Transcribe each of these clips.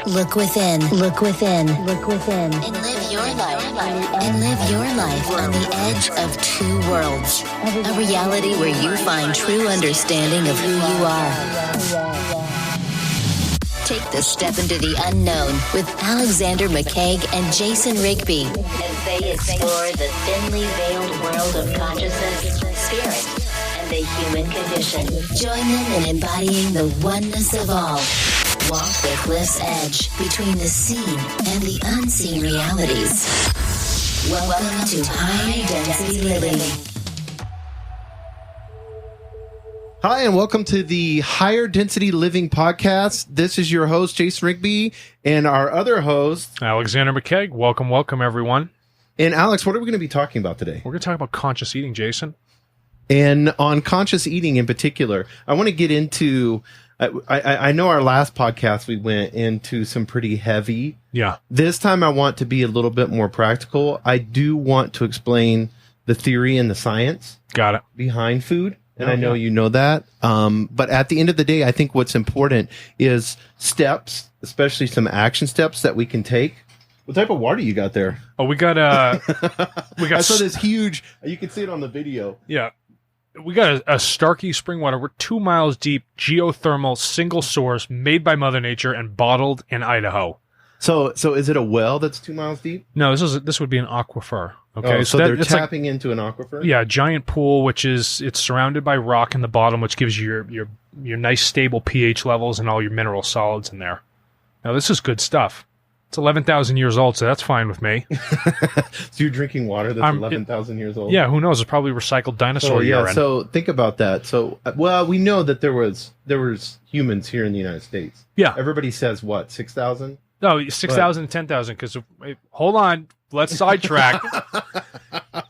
Look within. Look within. Look within. And live your life. And live your life on the edge of two worlds. A reality where you find true understanding of who you are. Take the step into the unknown with Alexander McKeag and Jason Rigby as they explore the thinly veiled world of consciousness, spirit, and the human condition. Join them in embodying the oneness of all. Walk the cliff's edge between the seen and the unseen realities. Welcome to High Density Living. Hi, and welcome to the Higher Density Living podcast. This is your host, Jason Rigby, and our other host, Alexander McKeag. Welcome, everyone. And Alex, what are we going to be talking about today? We're going to talk about conscious eating, Jason. And on conscious eating in particular, I want to get into, I know our last podcast, we went into some pretty heavy. Yeah. This time I want to be a little bit more practical. I do want to explain the theory and the science. Got it. Behind food. And I know you know that. But at the end of the day, I think what's important is steps, especially some action steps that we can take. What type of water you got there? Oh, we got I saw this huge, you can see it on the video. Yeah. We got a Starkey spring water. We're 2 miles deep, geothermal, single source, made by Mother Nature and bottled in Idaho. So is it a well that's 2 miles deep? No, this would be an aquifer. Okay, so they're tapping into an aquifer? Yeah, a giant pool, it's surrounded by rock in the bottom, which gives you your nice stable pH levels and all your mineral solids in there. Now, this is good stuff. It's 11,000 years old, so that's fine with me. So you're drinking water that's 11,000 years old? Yeah, who knows? It's probably recycled dinosaur urine. So think about that. So, well, we know that there was humans here in the United States. Yeah. Everybody says what, 6,000? No, 6,000 and 10,000, because hold on, let's sidetrack.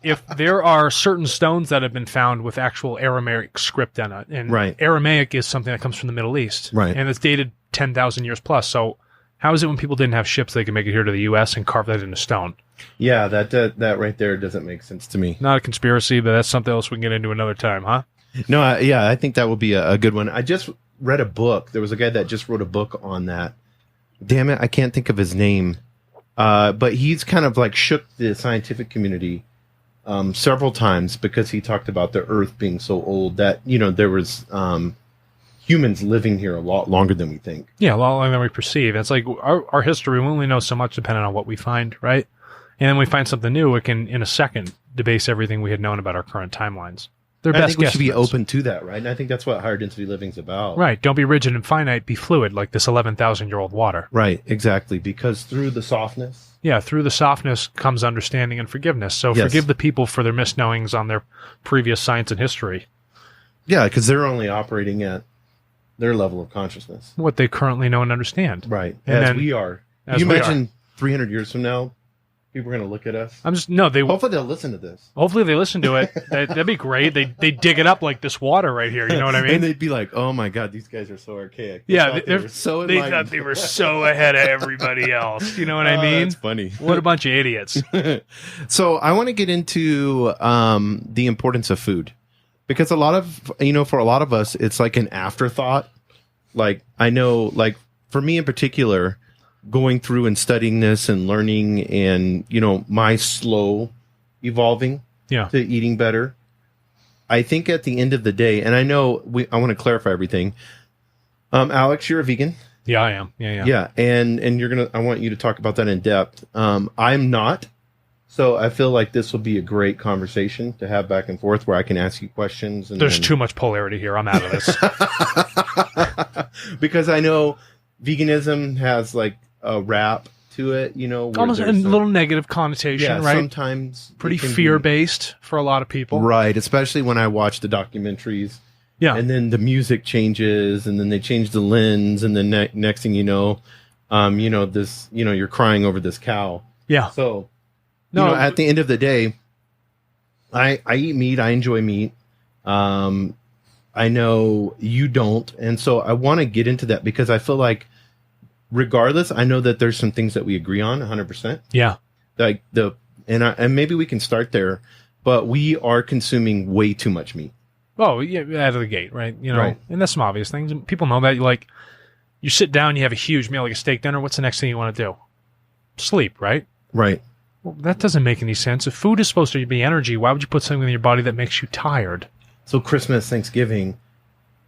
If there are certain stones that have been found with actual Aramaic script in it, and right. Aramaic is something that comes from the Middle East, right. And it's dated 10,000 years plus, so how is it when people didn't have ships, they could make it here to the U.S. and carve that into stone? Yeah, that right there doesn't make sense to me. Not a conspiracy, but that's something else we can get into another time, huh? No, I think that will be a good one. I just read a book. There was a guy that just wrote a book on that. Damn it, I can't think of his name. But he's kind of like shook the scientific community several times because he talked about the Earth being so old that, there was humans living here a lot longer than we think. Yeah, a lot longer than we perceive. It's like our history, we only know so much depending on what we find, right? And then we find something new, it can, in a second, debase everything we had known about our current timelines. I think we should be open to that, right? And I think that's what higher density living is about. Right. Don't be rigid and finite, be fluid, like this 11,000-year-old water. Right, exactly. Because through the softness. Yeah, through the softness comes understanding and forgiveness. So yes. Forgive the people for their misknowings on their previous science and history. Yeah, because they're only operating at their level of consciousness. What they currently know and understand. Right. And as then, we are. As you we imagine 300 years from now, people are going to look at us. Hopefully they'll listen to this. Hopefully they listen to it. That'd be great. They dig it up like this water right here. You know what I mean? And they'd be like, "Oh my God, these guys are so archaic." They thought they were so ahead of everybody else. You know what I mean? That's funny. What a bunch of idiots. So I want to get into the importance of food, because for a lot of us, it's like an afterthought. Like I know, like for me in particular, going through and studying this and learning and, my slow evolving to eating better. I think at the end of the day, and I know I want to clarify everything. Alex, you're a vegan. Yeah, I am. Yeah. Yeah. And I want you to talk about that in depth. I'm not. So I feel like this will be a great conversation to have back and forth where I can ask you questions. And there's too much polarity here. I'm out of this. Because I know veganism has like a rap to it, almost a little negative connotation, right? Sometimes pretty fear-based for a lot of people, right? Especially when I watch the documentaries, and then the music changes, and then they change the lens, and then next thing you know, you're crying over this cow. Yeah. So, at the end of the day, I eat meat. I enjoy meat. I know you don't, and so I want to get into that because I feel like, regardless, I know that there's some things that we agree on 100%. Yeah. Like and maybe we can start there, but we are consuming way too much meat. Oh, yeah, out of the gate, right? Right. And that's some obvious things. People know that. You sit down, you have a huge meal like a steak dinner. What's the next thing you want to do? Sleep, right? Right. Well, that doesn't make any sense. If food is supposed to be energy, why would you put something in your body that makes you tired? So Christmas, Thanksgiving,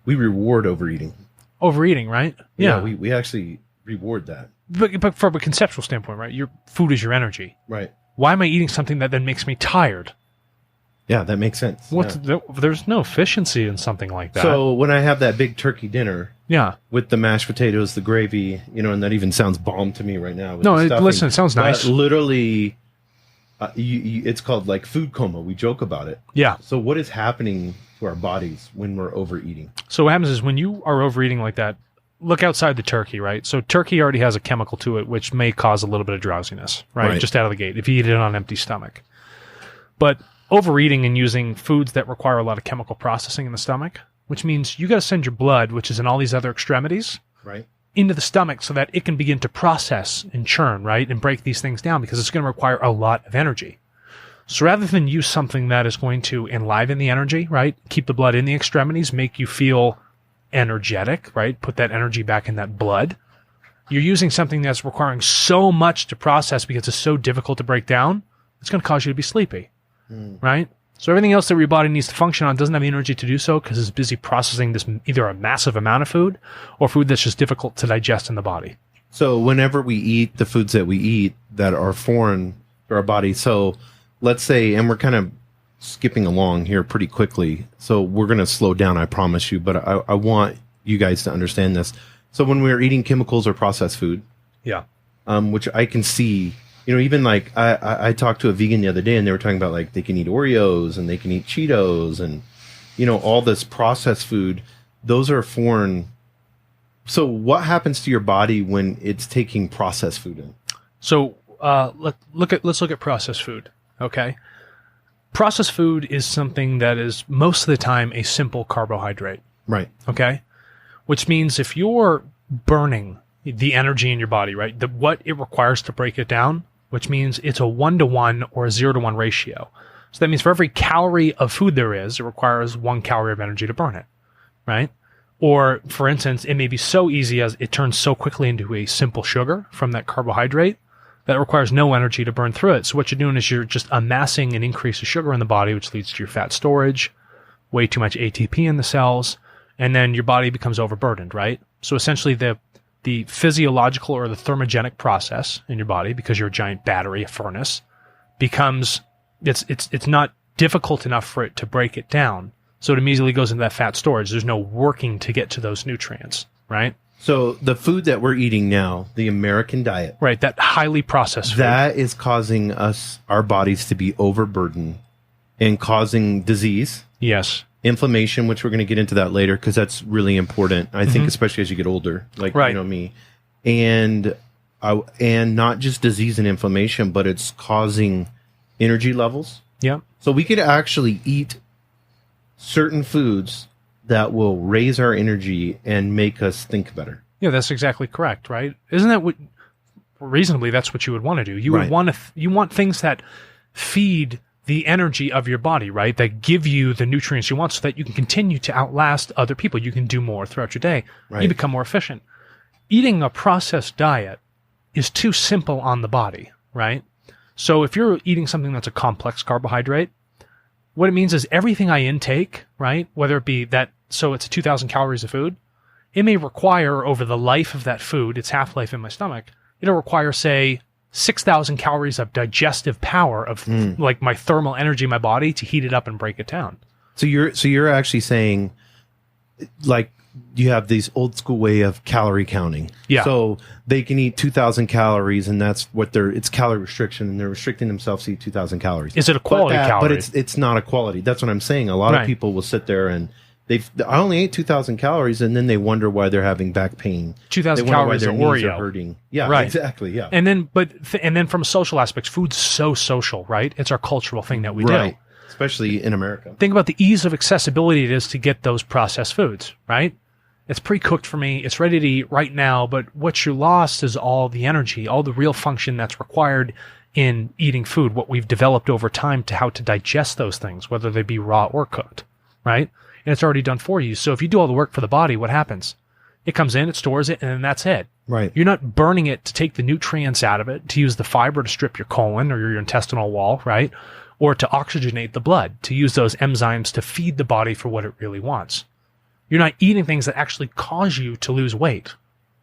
we reward overeating. Overeating, right? Yeah, we actually reward that. But from a conceptual standpoint, right? Your food is your energy. Right. Why am I eating something that then makes me tired? Yeah, that makes sense. There's no efficiency in something like that. So when I have that big turkey dinner, yeah, with the mashed potatoes, the gravy, and that even sounds bomb to me right now. No, listen, it sounds nice. Literally, it's called like food coma. We joke about it. Yeah. So what is happening to our bodies when we're overeating? So what happens is when you are overeating like that, look outside the turkey, right? So turkey already has a chemical to it which may cause a little bit of drowsiness, right? Just out of the gate if you eat it on an empty stomach. But overeating and using foods that require a lot of chemical processing in the stomach, which means you got to send your blood, which is in all these other extremities, right, into the stomach so that it can begin to process and churn, right, and break these things down because it's going to require a lot of energy. So rather than use something that is going to enliven the energy, right, keep the blood in the extremities, make you feel energetic, right, put that energy back in that blood, you're using something that's requiring so much to process because it's so difficult to break down, it's going to cause you to be sleepy, right? So everything else that your body needs to function on doesn't have the energy to do so because it's busy processing this either a massive amount of food or food that's just difficult to digest in the body. So whenever we eat the foods that we eat that are foreign to our body, so let's say, and we're kind of skipping along here pretty quickly, so we're going to slow down, I promise you, but I want you guys to understand this. So when we're eating chemicals or processed food, yeah, which I can see, even like I talked to a vegan the other day and they were talking about like they can eat Oreos and they can eat Cheetos and, all this processed food, those are foreign. So what happens to your body when it's taking processed food in? So let's look at processed food. Okay. Processed food is something that is most of the time a simple carbohydrate. Right. Okay. Which means if you're burning the energy in your body, right, what it requires to break it down, which means it's a 1-to-1 or a 0-to-1 ratio. So that means for every calorie of food there is, it requires 1 calorie of energy to burn it, right? Or, for instance, it may be so easy as it turns so quickly into a simple sugar from that carbohydrate that it requires no energy to burn through it. So what you're doing is you're just amassing an increase of sugar in the body, which leads to your fat storage, way too much ATP in the cells, and then your body becomes overburdened, right? So essentially the physiological or the thermogenic process in your body, because you're a giant battery, a furnace, becomes, it's not difficult enough for it to break it down. So it immediately goes into that fat storage. There's no working to get to those nutrients, right? So the food that we're eating now, the American diet, right, that highly processed food, that is causing our bodies to be overburdened and causing disease. Yes. Inflammation, which we're going to get into that later because that's really important. I think especially as you get older, like me, and not just disease and inflammation, but it's causing energy levels. Yeah. So we could actually eat certain foods that will raise our energy and make us think better. Yeah, that's exactly correct, right? Isn't that what reasonably that's what you would want to do? You would want you want things that feed the energy of your body, right? That give you the nutrients you want so that you can continue to outlast other people. You can do more throughout your day. Right. You become more efficient. Eating a processed diet is too simple on the body, right? So if you're eating something that's a complex carbohydrate, what it means is everything I intake, right? Whether it be that, so it's 2,000 calories of food, it may require over the life of that food, its half-life in my stomach, it'll require, say, 6,000 calories of digestive power of like my thermal energy in my body to heat it up and break it down. So you're actually saying like you have this old school way of calorie counting. Yeah. So they can eat 2,000 calories and that's what it's calorie restriction and they're restricting themselves to eat 2,000 calories. Is it a quality calorie? But it's not a quality. That's what I'm saying. A lot of people will sit there and I only ate 2,000 calories, and then they wonder why they're having back pain. 2,000 calories of Oreo. Are hurting. Yeah, right. Exactly. Yeah. And then from social aspects, food's so social, right? It's our cultural thing that we do. Especially in America. Think about the ease of accessibility it is to get those processed foods, right? It's pre-cooked for me. It's ready to eat right now. But what you lost is all the energy, all the real function that's required in eating food, what we've developed over time to how to digest those things, whether they be raw or cooked, right? And it's already done for you. So if you do all the work for the body, what happens? It comes in, it stores it, and then that's it. Right. You're not burning it to take the nutrients out of it, to use the fiber to strip your colon or your intestinal wall, right? Or to oxygenate the blood, to use those enzymes to feed the body for what it really wants. You're not eating things that actually cause you to lose weight,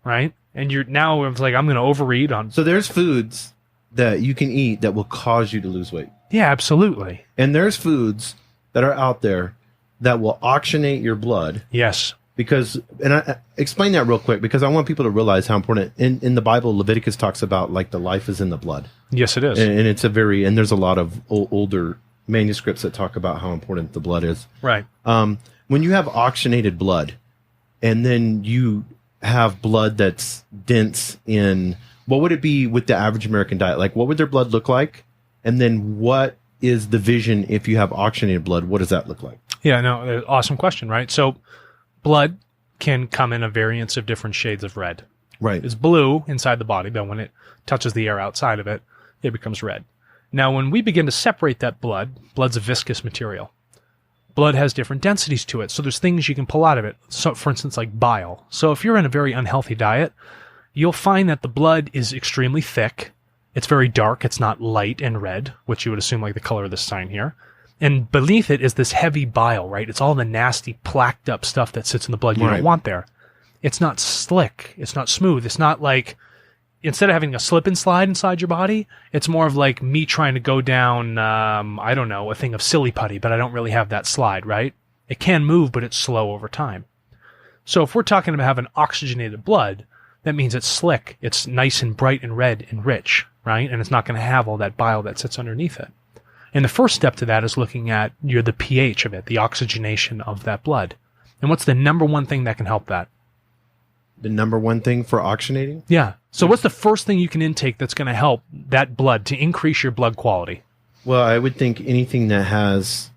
right? And you're now, it's like, I'm going to overeat on. So there's foods that you can eat that will cause you to lose weight. Yeah, absolutely. And there's foods that are out there that will oxygenate your blood. Yes. Because, and I explain that real quick, because I want people to realize how important, in the Bible, Leviticus talks about like the life is in the blood. Yes, it is. And it's a very, and there's a lot of older manuscripts that talk about how important the blood is. Right. When you have oxygenated blood, and then you have blood that's dense in, what would it be with the average American diet? Like, what would their blood look like? And then what is the vision if you have oxygenated blood? What does that look like? Yeah, no, awesome question, right? So blood can come in a variance of different shades of red. Right. It's blue inside the body, but when it touches the air outside of it, it becomes red. Now, when we begin to separate that blood's a viscous material. Blood has different densities to it, so there's things you can pull out of it. So, for instance, like bile. So if you're in a very unhealthy diet, you'll find that the blood is extremely thick. It's very dark. It's not light and red, which you would assume like the color of this sign here. And beneath it is this heavy bile, right? It's all the nasty, plaqued up stuff that sits in the blood you don't want there. It's not slick. It's not smooth. It's not like, instead of having a slip and slide inside your body, it's more of like me trying to go down, I don't know, a thing of silly putty, but I don't really have that slide, right? It can move, but it's slow over time. So if we're talking about having oxygenated blood, that means it's slick. It's nice and bright and red and rich, right? And it's not going to have all that bile that sits underneath it. And the first step to that is looking at the pH of it, the oxygenation of that blood. And what's the number one thing that can help that? The number one thing for oxygenating? Yeah. So what's the first thing you can intake that's going to help that blood to increase your blood quality? Well, I would think anything that has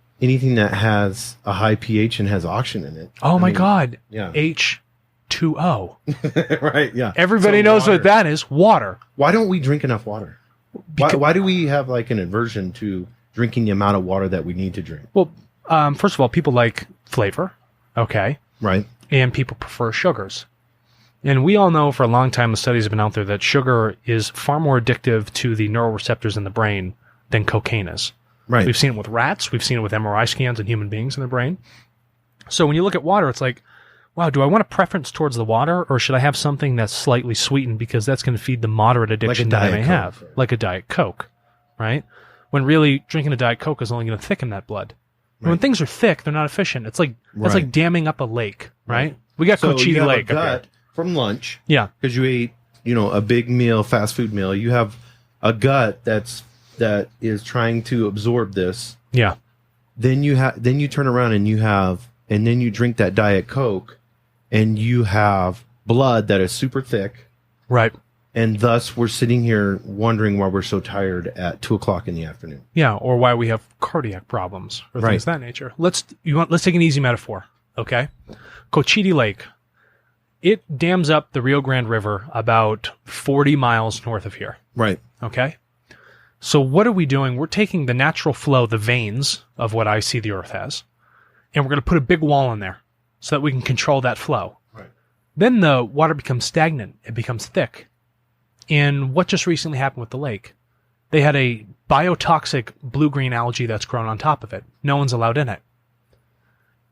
a high pH and has oxygen in it. Oh my God. Yeah. H2O. Right, yeah. Everybody knows what that is. Water. Why don't we drink enough water? Why do we have like an aversion to drinking the amount of water that we need to drink? Well, first of all, people like flavor. Okay. Right. And people prefer sugars. And we all know for a long time, the studies have been out there that sugar is far more addictive to the neuroreceptors in the brain than cocaine is. Right. We've seen it with rats. We've seen it with MRI scans in human beings in the brain. So when you look at water, it's like, wow, do I want a preference towards the water, or should I have something that's slightly sweetened because that's going to feed the moderate addiction that I may have, like a Diet Coke, right? When really drinking a Diet Coke is only going to thicken that blood. Right. When things are thick, they're not efficient. It's like that's like damming up a lake, right? We got Cochiti Lake up here. From lunch, yeah, because you ate, a big meal, fast food meal. You have a gut that is trying to absorb this. Yeah. Then you turn around and then you drink that Diet Coke, and you have blood that is super thick. Right. And thus we're sitting here wondering why we're so tired at 2:00 in the afternoon. Yeah, or why we have cardiac problems or things of that nature. Let's take an easy metaphor, okay? Cochiti Lake. It dams up the Rio Grande River about 40 miles north of here. Right. Okay? So what are we doing? We're taking the natural flow, the veins of what I see the earth as, and we're going to put a big wall in there so that we can control that flow. Right. Then the water becomes stagnant. It becomes thick. And what just recently happened with the lake? They had a biotoxic blue-green algae that's grown on top of it. No one's allowed in it.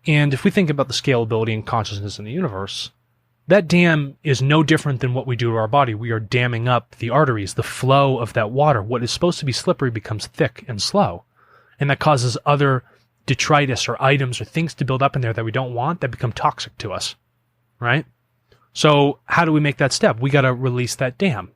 And if we think about the scalability and consciousness in the universe, that dam is no different than what we do to our body. We are damming up the arteries, the flow of that water. What is supposed to be slippery becomes thick and slow. And that causes other detritus or items or things to build up in there that we don't want that become toxic to us. Right? So how do we make that step? We got to release that dam.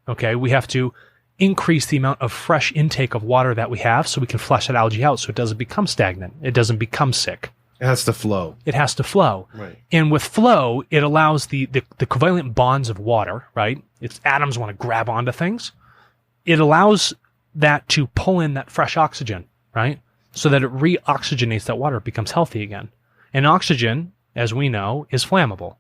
Okay? We have to increase the amount of fresh intake of water that we have so we can flush that algae out so it doesn't become stagnant. It doesn't become sick. It has to flow. It has to flow. Right. And with flow, it allows the covalent bonds of water, right? Its atoms want to grab onto things. It allows that to pull in that fresh oxygen, right? So that it re-oxygenates that water. It becomes healthy again. And oxygen, as we know, is flammable.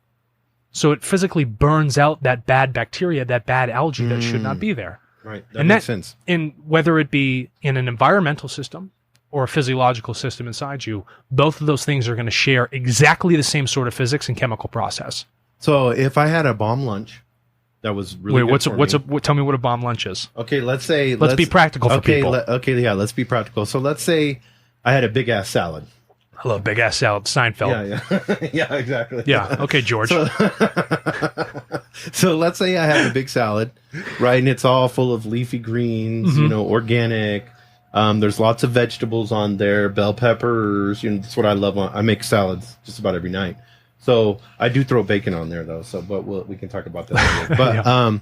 So it physically burns out that bad bacteria, that bad algae that should not be there. Right. That makes sense. And whether it be in an environmental system or a physiological system inside you, both of those things are going to share exactly the same sort of physics and chemical process. So if I had a bomb lunch, that was really Wait, good tell me what a bomb lunch is. Okay, let's be practical for people. Let's be practical. So let's say I had a big ass salad. I love big ass salad, Seinfeld. Yeah, yeah, exactly. Yeah, okay, George. So let's say I have a big salad, right, and it's all full of leafy greens, organic. There's lots of vegetables on there, bell peppers. That's what I love. I make salads just about every night. So I do throw bacon on there though. But we can talk about that later.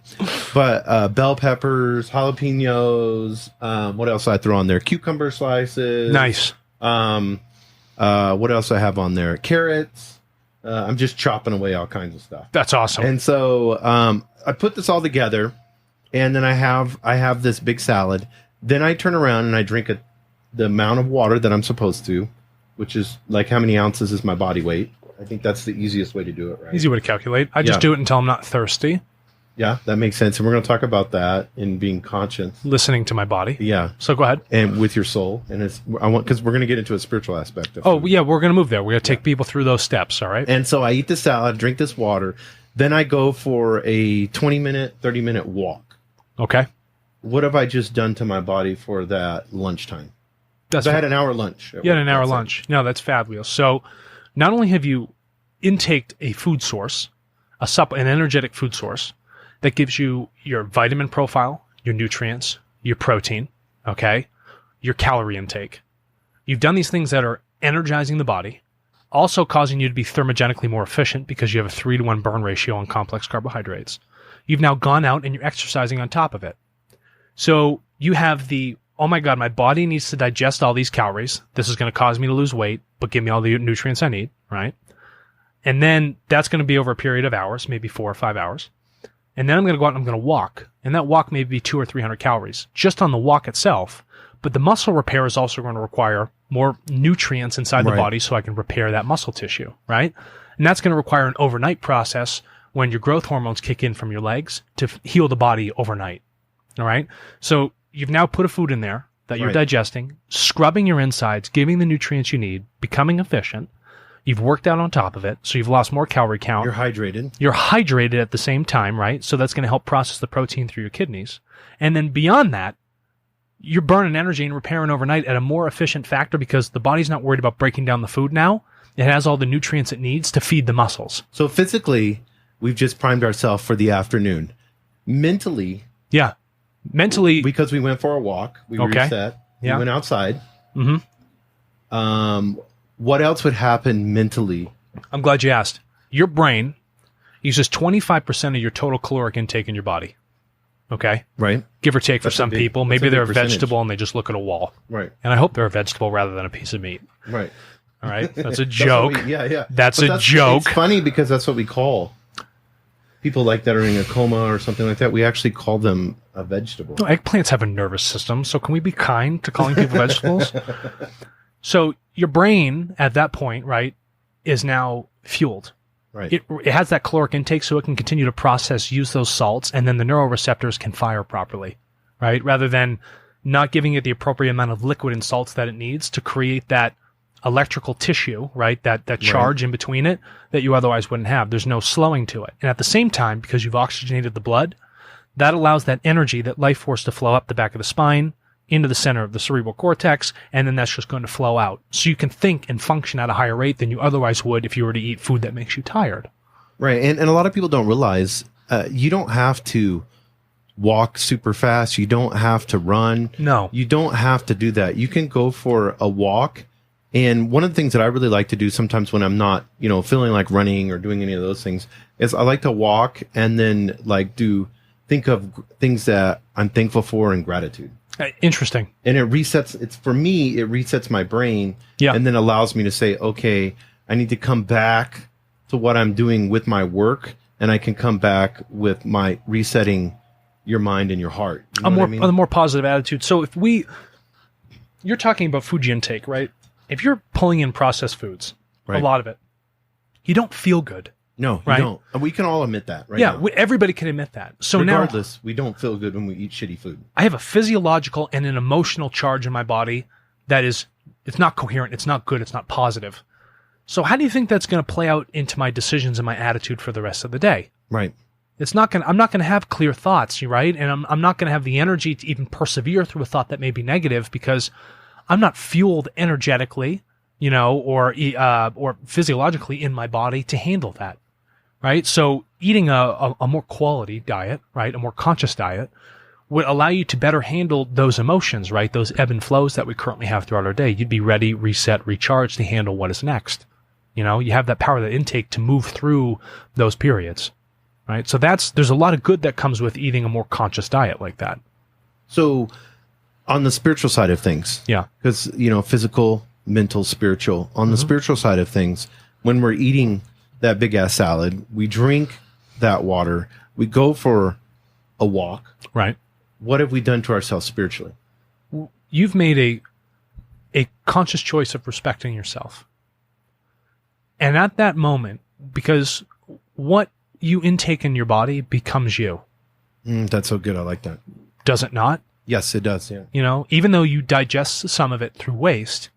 But bell peppers, jalapenos. What else I throw on there? Cucumber slices. Nice. What else I have on there? Carrots. I'm just chopping away all kinds of stuff. That's awesome. And so I put this all together, and then I have this big salad. Then I turn around and I drink the amount of water that I'm supposed to, which is like how many ounces is my body weight. I think that's the easiest way to do it, right? Easy way to calculate. I just do it until I'm not thirsty. Yeah, that makes sense. And we're going to talk about that in being conscious. Listening to my body. Yeah. So go ahead. And with your soul. And because we're going to get into a spiritual aspect of food. Yeah, we're going to move there. We're going to take people through those steps, all right? And so I eat the salad, drink this water. Then I go for a 20-minute, 30-minute walk. Okay. What have I just done to my body for that lunchtime? I had an hour lunch. You had an hour lunch. No, that's fabulous. So not only have you intaked a food source, an energetic food source, that gives you your vitamin profile, your nutrients, your protein, okay, your calorie intake. You've done these things that are energizing the body, also causing you to be thermogenically more efficient because you have a 3-to-1 burn ratio on complex carbohydrates. You've now gone out and you're exercising on top of it. So you have oh my God, my body needs to digest all these calories. This is going to cause me to lose weight, but give me all the nutrients I need, right? And then that's going to be over a period of hours, maybe 4 or 5 hours. And then I'm going to go out and I'm going to walk. And that walk may be 200 or 300 calories just on the walk itself. But the muscle repair is also going to require more nutrients inside the body so I can repair that muscle tissue, right? And that's going to require an overnight process when your growth hormones kick in from your legs to heal the body overnight, all right? So you've now put a food in there that you're digesting, scrubbing your insides, giving the nutrients you need, becoming efficient. You've worked out on top of it, so you've lost more calorie count. You're hydrated. You're hydrated at the same time, right? So that's going to help process the protein through your kidneys. And then beyond that, you're burning energy and repairing overnight at a more efficient factor because the body's not worried about breaking down the food now. It has all the nutrients it needs to feed the muscles. So physically, we've just primed ourselves for the afternoon. Mentally... Yeah. Mentally... Because we went for a walk. We reset. We went outside. Mm-hmm. What else would happen mentally? I'm glad you asked. Your brain uses 25% of your total caloric intake in your body. Okay? Right. Give or take for some people. Maybe they're a vegetable and they just look at a wall. Right. And I hope they're a vegetable rather than a piece of meat. Right. All right? That's a joke. That's a joke. It's funny because that's what we call people like that are in a coma or something like that. We actually call them a vegetable. No, eggplants have a nervous system, so can we be kind to calling people vegetables? So your brain at that point, right, is now fueled. Right. It has that caloric intake so it can continue to process, use those salts, and then the neuroreceptors can fire properly, right? Rather than not giving it the appropriate amount of liquid and salts that it needs to create that electrical tissue, right? That charge in between it that you otherwise wouldn't have. There's no slowing to it. And at the same time, because you've oxygenated the blood, that allows that energy, that life force to flow up the back of the spine, into the center of the cerebral cortex, and then that's just going to flow out. So you can think and function at a higher rate than you otherwise would if you were to eat food that makes you tired. Right. And a lot of people don't realize you don't have to walk super fast. You don't have to run. No. You don't have to do that. You can go for a walk. And one of the things that I really like to do sometimes when I'm not, feeling like running or doing any of those things is I like to walk and then think of things that I'm thankful for and gratitude. Interesting. And it resets my brain and then allows me to say, okay, I need to come back to what I'm doing with my work, and I can come back with my resetting your mind and your heart. You know a more positive attitude. So you're talking about food intake, right? If you're pulling in processed foods, a lot of it, you don't feel good. No, right? You don't. And we can all admit that, right? Yeah, everybody can admit that. So regardless, we don't feel good when we eat shitty food. I have a physiological and an emotional charge in my body that it's not coherent, it's not good, it's not positive. So how do you think that's going to play out into my decisions and my attitude for the rest of the day? Right. I'm not going to have clear thoughts, right? And I'm not going to have the energy to even persevere through a thought that may be negative because I'm not fueled energetically, or physiologically in my body to handle that, right? So eating a more quality diet, right, a more conscious diet, would allow you to better handle those emotions, right? Those ebb and flows that we currently have throughout our day. You'd be ready, reset, recharged to handle what is next. You have that power, that intake to move through those periods, right? So there's a lot of good that comes with eating a more conscious diet like that. So on the spiritual side of things, yeah, because, physical, mental, spiritual, on the spiritual side of things, when we're eating that big ass salad, we drink that water, we go for a walk, right? What have we done to ourselves spiritually? You've made a conscious choice of respecting yourself. And at that moment, because what you intake in your body becomes you. That's so good. I like that. Does it not? Yes, it does. Yeah. Even though you digest some of it through waste,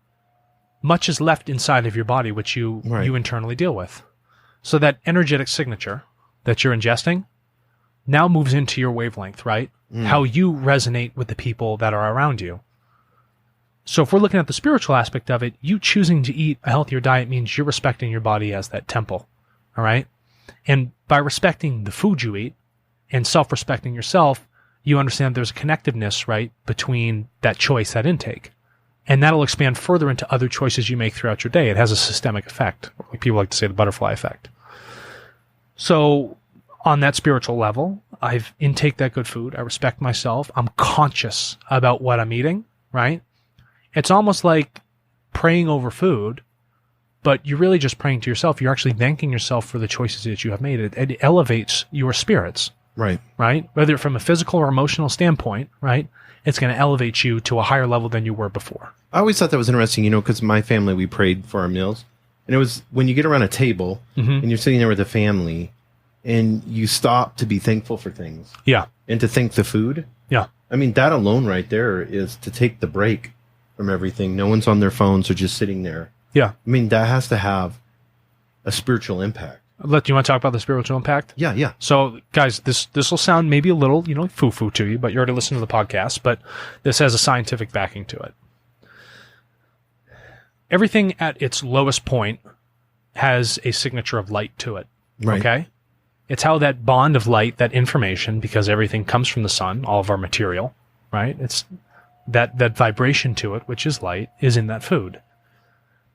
much is left inside of your body, which you internally deal with. So that energetic signature that you're ingesting now moves into your wavelength, right? How you resonate with the people that are around you. So if we're looking at the spiritual aspect of it, you choosing to eat a healthier diet means you're respecting your body as that temple, all right? And by respecting the food you eat and self-respecting yourself, you understand there's a connectiveness, right, between that choice, that intake. And that'll expand further into other choices you make throughout your day. It has a systemic effect. Like people like to say the butterfly effect. So on that spiritual level, I've intake that good food. I respect myself. I'm conscious about what I'm eating, right? It's almost like praying over food, but you're really just praying to yourself. You're actually thanking yourself for the choices that you have made. It elevates your spirits. Right. Whether from a physical or emotional standpoint, right? It's going to elevate you to a higher level than you were before. I always thought that was interesting, because my family, we prayed for our meals. And it was when you get around a table and you're sitting there with a family and you stop to be thankful for things. Yeah. And to thank the food. Yeah. I mean, that alone right there is to take the break from everything. No one's on their phones or just sitting there. Yeah. I mean, that has to have a spiritual impact. Do you want to talk about the spiritual impact? Yeah. So, guys, this will sound maybe a little, foo-foo to you, but you already listened to the podcast, but this has a scientific backing to it. Everything at its lowest point has a signature of light to it. Right. Okay? It's how that bond of light, that information, because everything comes from the sun, all of our material, right? It's that vibration to it, which is light, is in that food.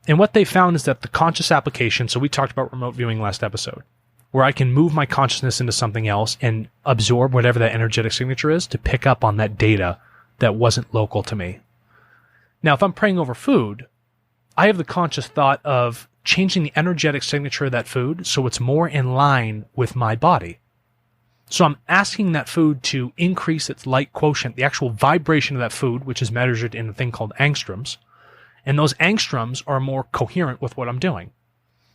And what they found is that the conscious application, so we talked about remote viewing last episode, where I can move my consciousness into something else and absorb whatever that energetic signature is to pick up on that data that wasn't local to me. Now, if I'm praying over food, I have the conscious thought of changing the energetic signature of that food so it's more in line with my body. So I'm asking that food to increase its light quotient, the actual vibration of that food, which is measured in a thing called angstroms. And those angstroms are more coherent with what I'm doing.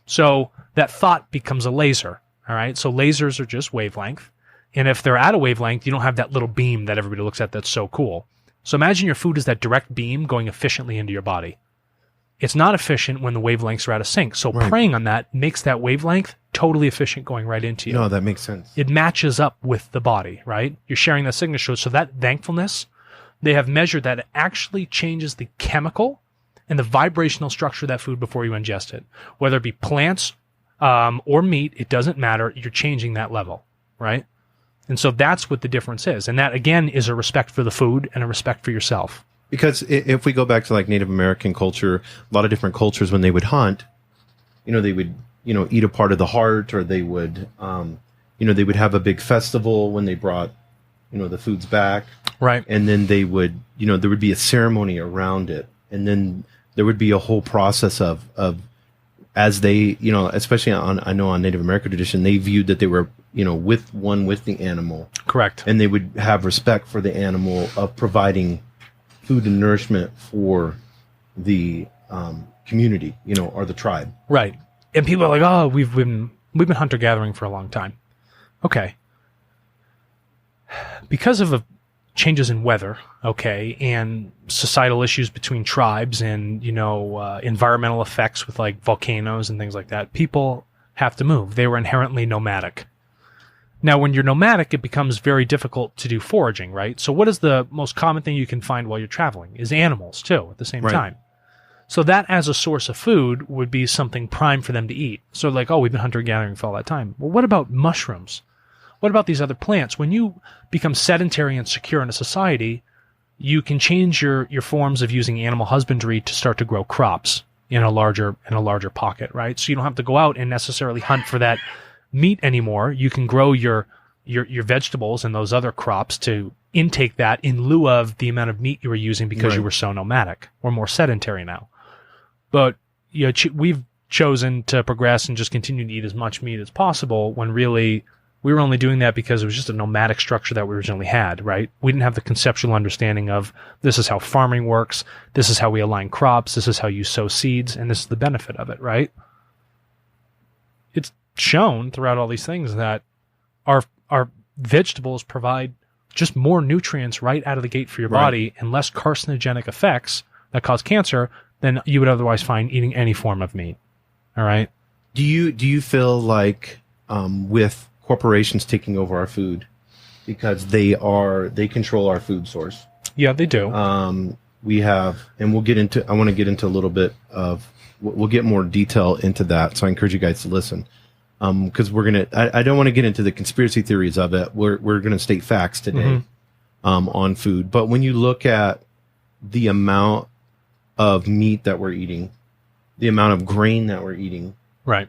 So that thought becomes a laser, all right? So lasers are just wavelength. And if they're at a wavelength, you don't have that little beam that everybody looks at that's so cool. So imagine your food is that direct beam going efficiently into your body. It's not efficient when the wavelengths are out of sync. So praying on that makes that wavelength totally efficient going right into you. No, that makes sense. It matches up with the body, right? You're sharing that signature. So that thankfulness, they have measured that it actually changes the chemical and the vibrational structure of that food before you ingest it. Whether it be plants or meat, it doesn't matter. You're changing that level, right? And so that's what the difference is. And that, again, is a respect for the food and a respect for yourself. Because if we go back to like Native American culture, a lot of different cultures, when they would hunt, they would, eat a part of the heart, or they would, they would have a big festival when they brought, the foods back. Right. And then they would, there would be a ceremony around it. And then there would be a whole process of as they, especially I know on Native American tradition, they viewed that they were, with the animal. Correct. And they would have respect for the animal of providing food and nourishment for the community, or the tribe. Right. And people are like, oh, we've been hunter gathering for a long time. Okay. Because of changes in weather, okay, and societal issues between tribes and, environmental effects with like volcanoes and things like that, people have to move. They were inherently nomadic. Now, when you're nomadic, it becomes very difficult to do foraging, right? So what is the most common thing you can find while you're traveling? Is animals, too, at the same time. So that as a source of food would be something prime for them to eat. So like, oh, we've been hunter-gathering for all that time. Well, what about mushrooms? What about these other plants? When you become sedentary and secure in a society, you can change your forms of using animal husbandry to start to grow crops in a larger pocket, right? So you don't have to go out and necessarily hunt for that meat anymore. You can grow your vegetables and those other crops to intake that in lieu of the amount of meat you were using because you were so nomadic. We're more sedentary now. But we've chosen to progress and just continue to eat as much meat as possible when really we were only doing that because it was just a nomadic structure that we originally had, right? We didn't have the conceptual understanding of this is how farming works, this is how we align crops, this is how you sow seeds, and this is the benefit of it, right? It's shown throughout all these things that our vegetables provide just more nutrients right out of the gate for your body and less carcinogenic effects that cause cancer than you would otherwise find eating any form of meat. All right. Do you feel like with corporations taking over our food because they control our food source? Yeah, they do. We have, and I want to get into a little bit of, we'll get more detail into that. So I encourage you guys to listen. Because I don't want to get into the conspiracy theories of it. We're going to state facts today on food. But when you look at the amount of meat that we're eating, the amount of grain that we're eating, right?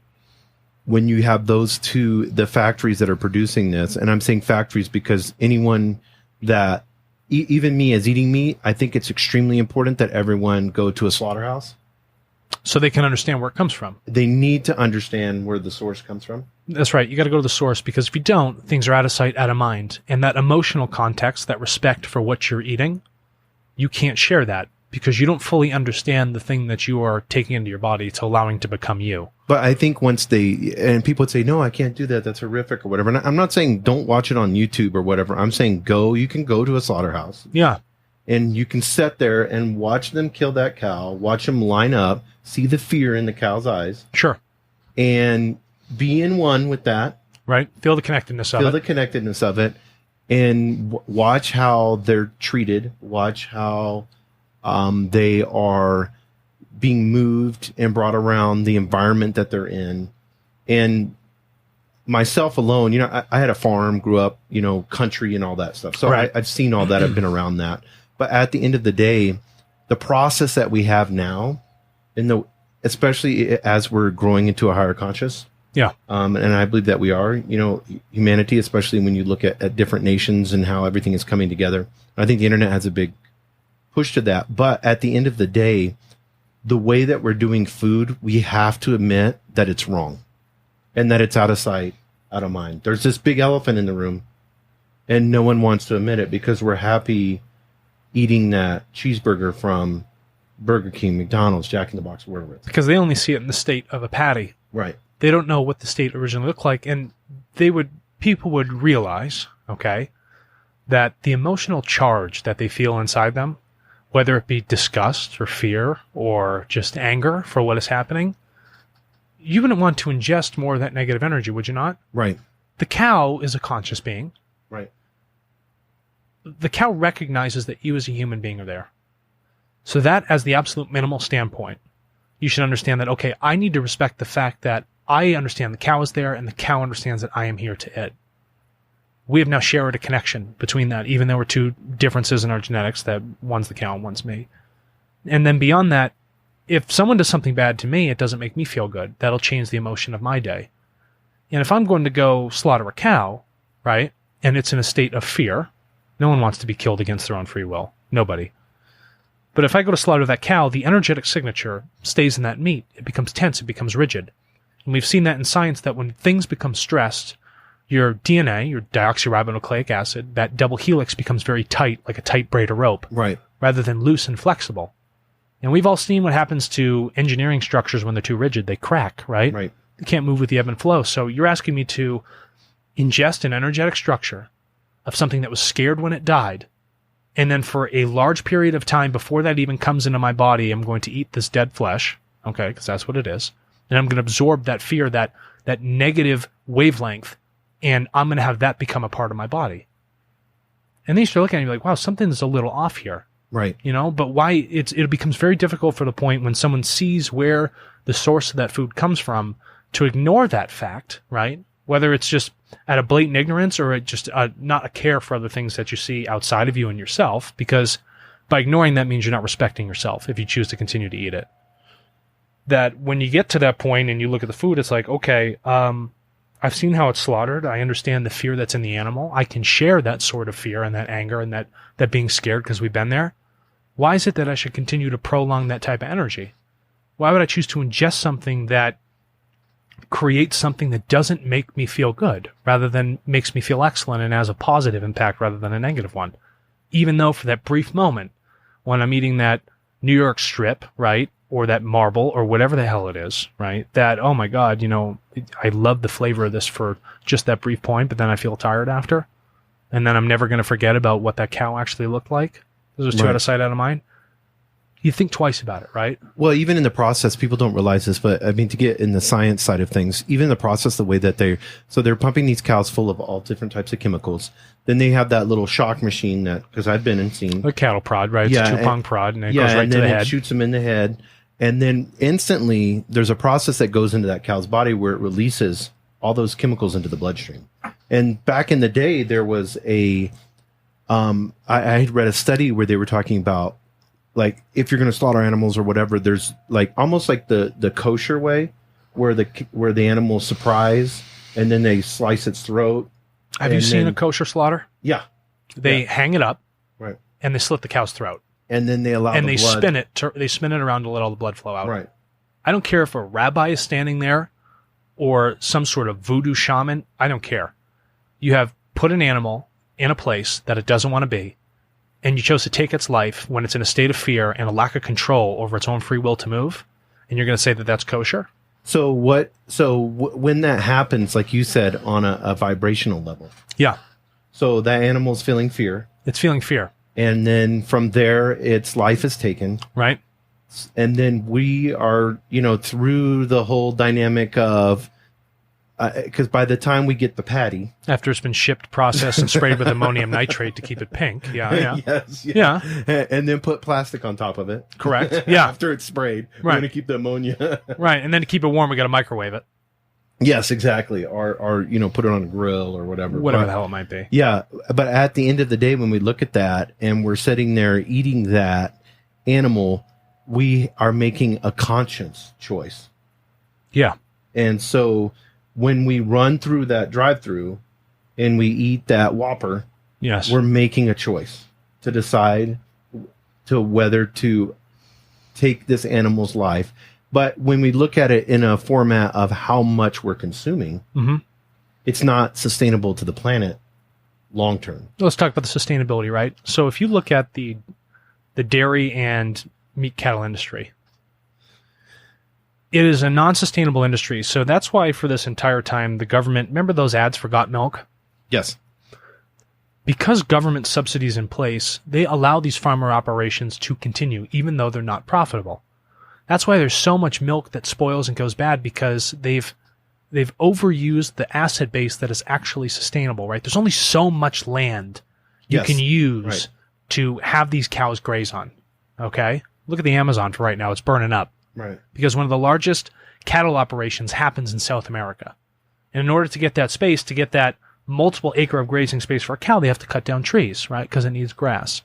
When you have those two, the factories that are producing this, and I'm saying factories because anyone that, even me as eating meat, I think it's extremely important that everyone go to a slaughterhouse. So they can understand where it comes from. They need to understand where the source comes from. That's right. You got to go to the source because if you don't, things are out of sight, out of mind. And that emotional context, that respect for what you're eating, you can't share that because you don't fully understand the thing that you are taking into your body to allowing to become you. But I think once and people would say, no, I can't do that. That's horrific or whatever. And I'm not saying don't watch it on YouTube or whatever. I'm saying you can go to a slaughterhouse. Yeah. And you can sit there and watch them kill that cow, watch them line up, see the fear in the cow's eyes. Sure. And be in one with that. Right. Feel the connectedness of it. Feel the connectedness of it. And watch how they're treated. Watch how they are being moved and brought around the environment that they're in. And myself alone, I had a farm, grew up, country and all that stuff. So I've seen all that. I've been around that. But at the end of the day, the process that we have now, especially as we're growing into a higher conscious, and I believe that we are, humanity, especially when you look at different nations and how everything is coming together. I think the internet has a big push to that. But at the end of the day, the way that we're doing food, we have to admit that it's wrong and that it's out of sight, out of mind. There's this big elephant in the room and no one wants to admit it because we're happy eating that cheeseburger from Burger King, McDonald's, Jack in the Box, wherever it's. Because they only see it in the state of a patty. Right. They don't know what the state originally looked like. And people would realize, okay, that the emotional charge that they feel inside them, whether it be disgust or fear or just anger for what is happening, you wouldn't want to ingest more of that negative energy, would you not? Right. The cow is a conscious being. Right. The cow recognizes that you as a human being are there. So that, as the absolute minimal standpoint, you should understand that, okay, I need to respect the fact that I understand the cow is there and the cow understands that I am here to it. We have now shared a connection between that, even though we're two differences in our genetics, that one's the cow and one's me. And then beyond that, if someone does something bad to me, it doesn't make me feel good. That'll change the emotion of my day. And if I'm going to go slaughter a cow, right, and it's in a state of fear, no one wants to be killed against their own free will. Nobody. But if I go to slaughter that cow, the energetic signature stays in that meat. It becomes tense. It becomes rigid. And we've seen that in science, that when things become stressed, your DNA, your deoxyribonucleic acid, that double helix becomes very tight, like a tight braid of rope. Right. Rather than loose and flexible. And we've all seen what happens to engineering structures when they're too rigid. They crack, right? Right. They can't move with the ebb and flow. So you're asking me to ingest an energetic structure of something that was scared when it died And then for a large period of time before that even comes into my body, I'm going to eat this dead flesh, okay, because that's what it is. And I'm going to absorb that fear, that negative wavelength, and I'm going to have that become a part of my body. And then you start looking at it, you're like, wow, something's a little off here. Right. But why it becomes very difficult for the point when someone sees where the source of that food comes from to ignore that fact, right? Whether it's just out of blatant ignorance or just not a care for other things that you see outside of you and yourself, because by ignoring that means you're not respecting yourself if you choose to continue to eat it. That when you get to that point and you look at the food, it's like, okay, I've seen how it's slaughtered. I understand the fear that's in the animal. I can share that sort of fear and that anger and that being scared because we've been there. Why is it that I should continue to prolong that type of energy? Why would I choose to ingest something that creates something that doesn't make me feel good rather than makes me feel excellent and has a positive impact rather than a negative one? Even though for that brief moment when I'm eating that New York strip, right, or that marble or whatever the hell it is, right, that, oh my God, I love the flavor of this for just that brief point, but then I feel tired after. And then I'm never going to forget about what that cow actually looked like. Those are two out of sight, out of mind. You think twice about it, right? Well, even in the process, people don't realize this, but I mean, to get in the science side of things, even the process, the way that they're pumping these cows full of all different types of chemicals. Then they have that little shock machine because I've been and seen. A cattle prod, right? It's a two-prong prod, and it goes right to the head. It shoots them in the head. And then instantly, there's a process that goes into that cow's body where it releases all those chemicals into the bloodstream. And back in the day, there was I had read a study where they were talking about, like, if you're going to slaughter animals or whatever, there's like almost like the kosher way where the animal's surprise and then they slice its throat. Have you seen a kosher slaughter? Yeah. They hang it up, right, and they slit the cow's throat. And then they allow the blood. Spin it. They spin it around to let all the blood flow out. Right. I don't care if a rabbi is standing there or some sort of voodoo shaman. I don't care. You have put an animal in a place that it doesn't want to be, and you chose to take its life when it's in a state of fear and a lack of control over its own free will to move, and you're going to say that that's kosher? So when that happens, like you said, on a vibrational level. Yeah. So that animal's feeling fear. It's feeling fear. And then from there, its life is taken. Right. And then we are, through the whole dynamic of, because by the time we get the patty, after it's been shipped, processed, and sprayed with ammonium nitrate to keep it pink. Yeah. Yes. Yeah. And then put plastic on top of it. Correct. Yeah. After it's sprayed. Right. We're going to keep the ammonia. Right. And then to keep it warm, we got to microwave it. Yes, exactly. Or put it on a grill or whatever. Whatever the hell it might be. Yeah. But at the end of the day, when we look at that and we're sitting there eating that animal, we are making a conscious choice. Yeah. And so when we run through that drive-through and we eat that Whopper, yes, we're making a choice to decide to whether to take this animal's life. But when we look at it in a format of how much we're consuming, it's not sustainable to the planet long term. Let's talk about the sustainability, right? So if you look at the dairy and meat cattle industry, it is a non-sustainable industry. So that's why for this entire time, the government, remember those ads for Got Milk? Yes. Because government subsidies in place, they allow these farmer operations to continue, even though they're not profitable. That's why there's so much milk that spoils and goes bad, because they've overused the asset base that is actually sustainable, right? There's only so much land you can use to have these cows graze on, okay? Look at the Amazon for right now. It's burning up. Right. Because one of the largest cattle operations happens in South America. And in order to get that space, to get that multiple acre of grazing space for a cow, they have to cut down trees, right? Because it needs grass.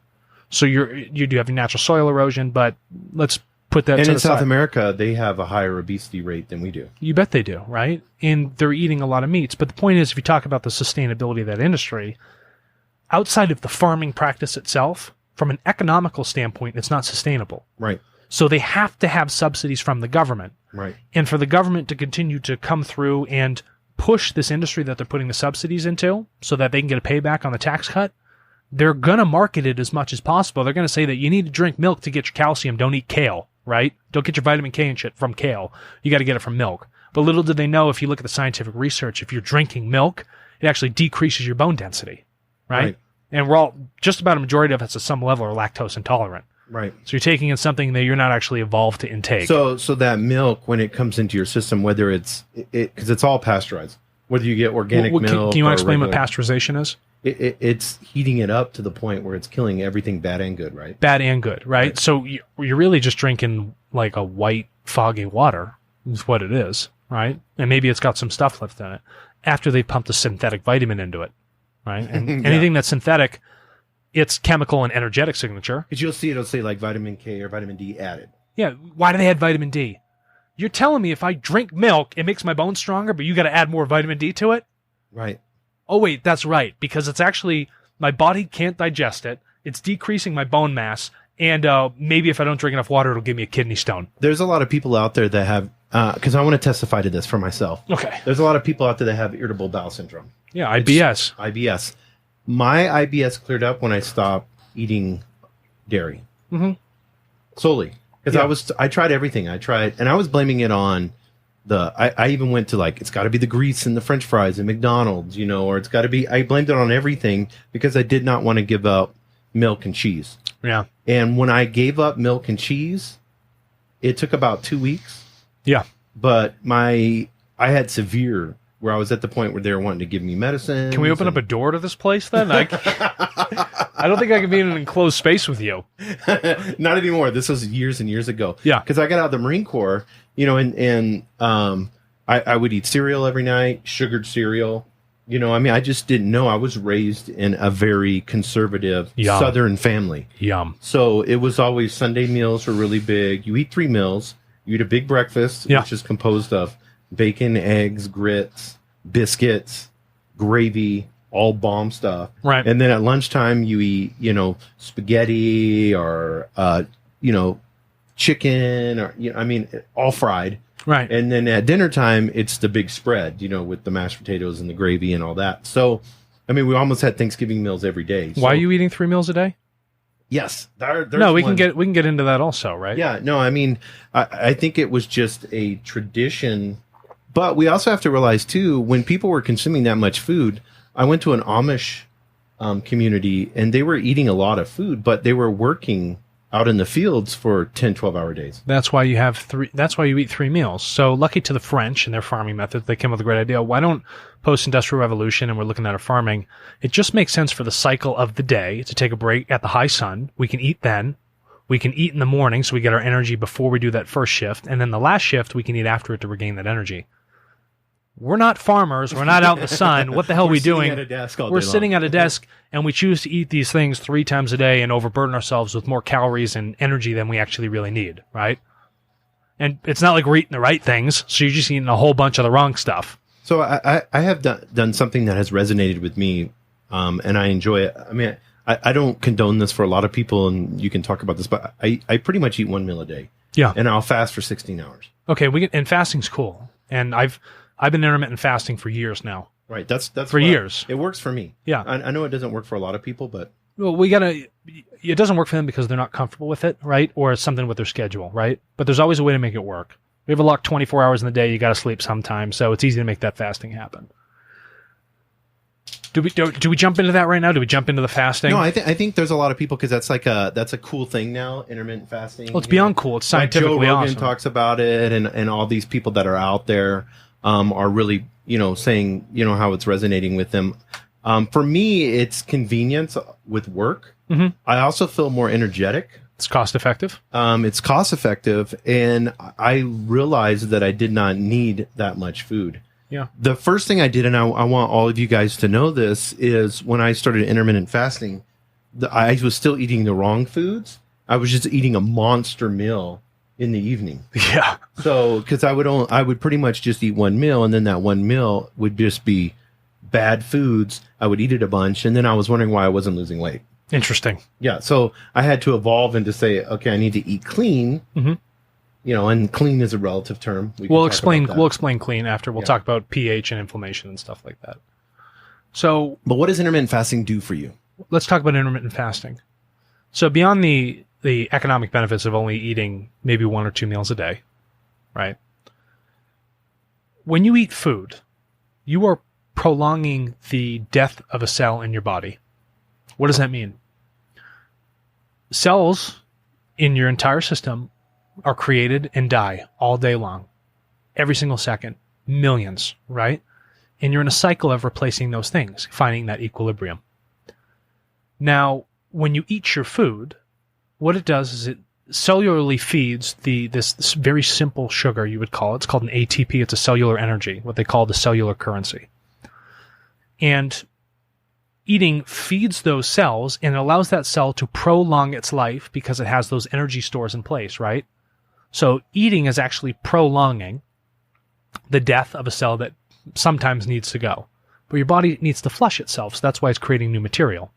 So you do have your natural soil erosion, but let's put that to the side. And in South America, they have a higher obesity rate than we do. You bet they do, right? And they're eating a lot of meats. But the point is, if you talk about the sustainability of that industry, outside of the farming practice itself, from an economical standpoint, it's not sustainable. Right. So they have to have subsidies from the government. Right. And for the government to continue to come through and push this industry that they're putting the subsidies into so that they can get a payback on the tax cut, they're going to market it as much as possible. They're going to say that you need to drink milk to get your calcium. Don't eat kale, right? Don't get your vitamin K and shit from kale. You got to get it from milk. But little do they know, if you look at the scientific research, if you're drinking milk, it actually decreases your bone density, right? And we're all, just about a majority of us at some level are lactose intolerant. Right. So you're taking in something that you're not actually evolved to intake. So that milk, when it comes into your system, whether it's because it's all pasteurized, whether you get organic milk. Can you want to explain what pasteurization is? It's heating it up to the point where it's killing everything bad and good, right? Bad and good, right? So you're really just drinking like a white, foggy water is what it is, right? And maybe it's got some stuff left in it after they pumped a synthetic vitamin into it, right? And anything that's synthetic, its chemical and energetic signature. Because you'll see it'll say like vitamin K or vitamin D added. Yeah, why do they add vitamin D? You're telling me if I drink milk, it makes my bones stronger, but you got to add more vitamin D to it? Right. Oh, wait, that's right, because it's actually, my body can't digest it. It's decreasing my bone mass, and maybe if I don't drink enough water, it'll give me a kidney stone. There's a lot of people out there that have, because I want to testify to this for myself. Okay. There's a lot of people out there that have irritable bowel syndrome. Yeah, IBS. IBS. My IBS cleared up when I stopped eating dairy. Mm-hmm. Solely. Because I tried everything. And I was blaming it on I even went to like, it's got to be the grease in the French fries at McDonald's, or it's got to be, I blamed it on everything because I did not want to give up milk and cheese. Yeah. And when I gave up milk and cheese, it took about 2 weeks. Yeah. But I had severe, where I was at the point where they were wanting to give me medicine. Can we open up a door to this place then? I don't think I can be in an enclosed space with you. Not anymore. This was years and years ago. Yeah. Because I got out of the Marine Corps, and I would eat cereal every night, sugared cereal. I just didn't know. I was raised in a very conservative Southern family. Yum. So it was always Sunday meals were really big. You eat 3 meals. You eat a big breakfast, which is composed of bacon, eggs, grits, biscuits, gravy, all bomb stuff. Right. And then at lunchtime, you eat, spaghetti or, chicken or, all fried. Right. And then at dinner time, it's the big spread, with the mashed potatoes and the gravy and all that. So, we almost had Thanksgiving meals every day. So. Why are you eating 3 meals a day? Yes. We can get into that also, right? Yeah. No, I think it was just a tradition. But we also have to realize, too, when people were consuming that much food, I went to an Amish community, and they were eating a lot of food, but they were working out in the fields for 10, 12-hour days. That's why you have 3. That's why you eat 3 meals. So lucky to the French and their farming methods, they came up with a great idea. Why don't post-industrial revolution, and we're looking at our farming, it just makes sense for the cycle of the day to take a break at the high sun. We can eat then. We can eat in the morning, so we get our energy before we do that first shift. And then the last shift, we can eat after it to regain that energy. We're not farmers. We're not out in the sun. What the hell are we doing? We're sitting at a desk, and we choose to eat these things 3 times a day and overburden ourselves with more calories and energy than we actually really need, right? And it's not like we're eating the right things, so you're just eating a whole bunch of the wrong stuff. So I have done something that has resonated with me, and I enjoy it. I don't condone this for a lot of people, and you can talk about this, but I pretty much eat 1 meal a day. Yeah. And I'll fast for 16 hours. Okay, and fasting's cool. And I've been intermittent fasting for years now. Right. That's for years. It works for me. Yeah. I know it doesn't work for a lot of people, but well, it doesn't work for them because they're not comfortable with it, right? Or it's something with their schedule, right? But there's always a way to make it work. We have a lock 24 hours in the day. You got to sleep sometime. So it's easy to make that fasting happen. Do we jump into that right now? Do we jump into the fasting? No, I think there's a lot of people because that's a cool thing now, intermittent fasting. Well, it's beyond cool. It's scientifically Joe Rogan awesome. talks about it, and all these people that are out there are really, saying, how it's resonating with them. For me, it's convenience with work. Mm-hmm. I also feel more energetic. It's cost effective. It's cost effective, and I realized that I did not need that much food. Yeah. The first thing I did, and I want all of you guys to know this, is when I started intermittent fasting, I was still eating the wrong foods. I was just eating a monster meal in the evening. Yeah. So, because I would pretty much just eat 1 meal, and then that 1 meal would just be bad foods. I would eat it a bunch, and then I was wondering why I wasn't losing weight. Interesting. Yeah. So I had to evolve into say, okay, I need to eat clean. Mm-hmm. And clean is a relative term. We'll explain clean after. We'll talk about pH and inflammation and stuff like that. So, but what does intermittent fasting do for you? Let's talk about intermittent fasting. So beyond the economic benefits of only eating maybe 1 or 2 meals a day, right? When you eat food, you are prolonging the death of a cell in your body. What does that mean? Cells in your entire system are created and die all day long, every single second, millions, right? And you're in a cycle of replacing those things, finding that equilibrium. Now, when you eat your food, what it does is it cellularly feeds this very simple sugar, you would call it. It's called an ATP. It's a cellular energy, what they call the cellular currency. And eating feeds those cells and allows that cell to prolong its life because it has those energy stores in place, right? So eating is actually prolonging the death of a cell that sometimes needs to go. But your body needs to flush itself, so that's why it's creating new material.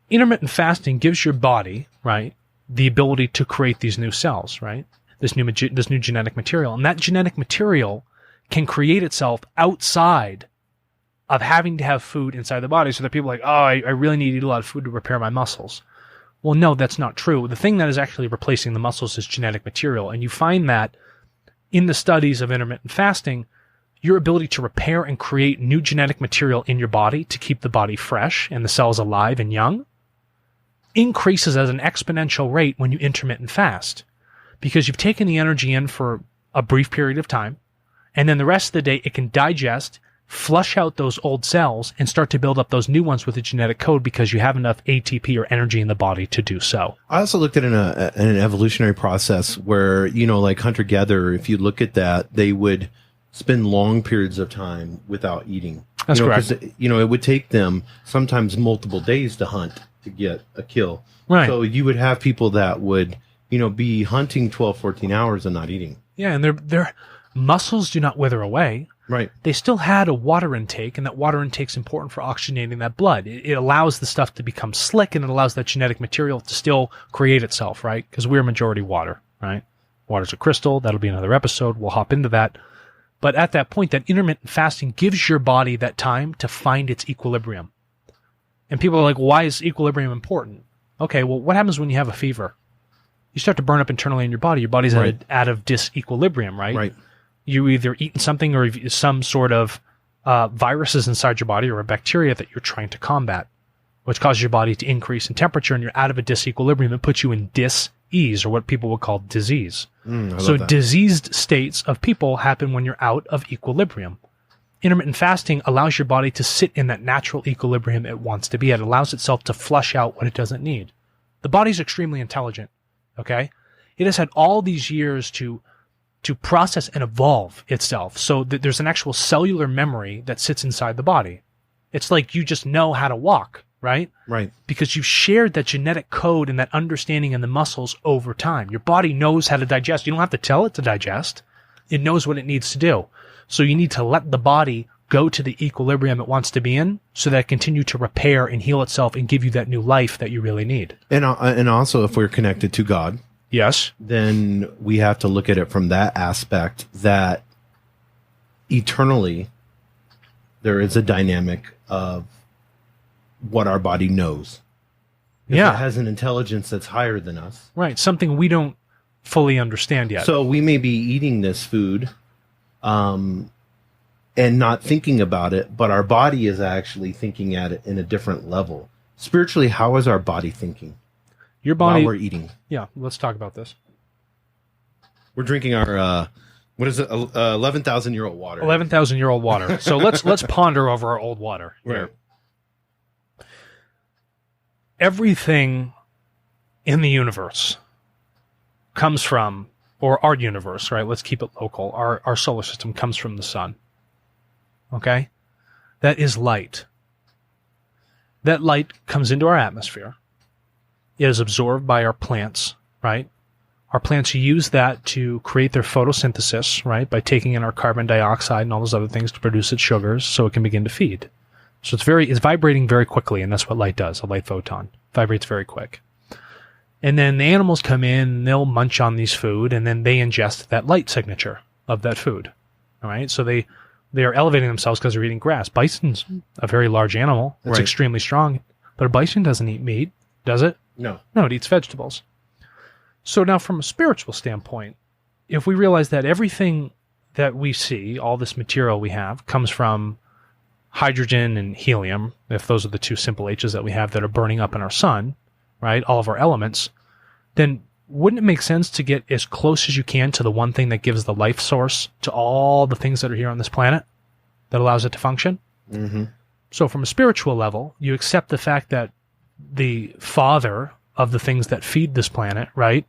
Intermittent fasting gives your body, right, the ability to create these new cells, right? This new genetic material. And that genetic material can create itself outside of having to have food inside the body. So that people are like, oh, I really need to eat a lot of food to repair my muscles. Well, no, that's not true. The thing that is actually replacing the muscles is genetic material. And you find that in the studies of intermittent fasting, your ability to repair and create new genetic material in your body to keep the body fresh and the cells alive and young increases at an exponential rate when you intermittent fast, because you've taken the energy in for a brief period of time, and then the rest of the day it can digest, flush out those old cells, and start to build up those new ones with the genetic code because you have enough ATP or energy in the body to do so. I also looked at an evolutionary process where, like hunter-gatherer, if you look at that, they would spend long periods of time without eating. That's correct. It would take them sometimes multiple days to hunt to get a kill. Right. So you would have people that would, be hunting 12, 14 hours and not eating. Yeah, and their muscles do not wither away. Right. They still had a water intake, and that water intake is important for oxygenating that blood. It allows the stuff to become slick, and it allows that genetic material to still create itself, right? Because we're majority water, right? Water's a crystal. That'll be another episode. We'll hop into that. But at that point, that intermittent fasting gives your body that time to find its equilibrium. And people are like, why is equilibrium important? Okay, well, what happens when you have a fever? You start to burn up internally in your body. Your body's right. out of disequilibrium, right? Right. You either eaten something or some sort of viruses inside your body or a bacteria that you're trying to combat, which causes your body to increase in temperature, and you're out of a disequilibrium. It puts you in dis-ease, or what people would call disease. So diseased states of people happen when you're out of equilibrium. Intermittent fasting allows your body to sit in that natural equilibrium it wants to be at. It allows itself to flush out what it doesn't need. The body's extremely intelligent, okay? It has had all these years to process and evolve itself so that there's an actual cellular memory that sits inside the body. It's like you just know how to walk, right? Right. Because you've shared that genetic code and that understanding in the muscles over time. Your body knows how to digest. You don't have to tell it to digest. It knows what it needs to do. So you need to let the body go to the equilibrium it wants to be in so that it continue to repair and heal itself and give you that new life that you really need. And also, if we're connected to God, yes, then we have to look at it from that aspect that eternally there is a dynamic of what our body knows. Yeah. It has an intelligence that's higher than us. Right. Something we don't fully understand yet. So we may be eating this food and not thinking about it, but our body is actually thinking at it in a different level. Spiritually, how is our body thinking? Your body, while we're eating. Yeah, let's talk about this. We're drinking our, 11,000-year-old water. 11,000-year-old water. So let's ponder over our old water. Right. Everything in the universe comes from, or our universe, right? Let's keep it local. Our solar system comes from the sun. Okay? That is light. That light comes into our atmosphere. It is absorbed by our plants, right? Our plants use that to create their photosynthesis, right? By taking in our carbon dioxide and all those other things to produce its sugars so it can begin to feed. So it's vibrating very quickly, and that's what light does. A light photon vibrates very quick. And then the animals come in, and they'll munch on these food, and then they ingest that light signature of that food. All right? So they are elevating themselves because they're eating grass. Bison's a very large animal. It's right. extremely strong. But a bison doesn't eat meat, does it? No. No, it eats vegetables. So now from a spiritual standpoint, if we realize that everything that we see, all this material we have, comes from hydrogen and helium, if those are the two simple H's that we have that are burning up in our sun, right, all of our elements, then wouldn't it make sense to get as close as you can to the one thing that gives the life source to all the things that are here on this planet that allows it to function? Mm-hmm. So from a spiritual level, you accept the fact that the father of the things that feed this planet, right,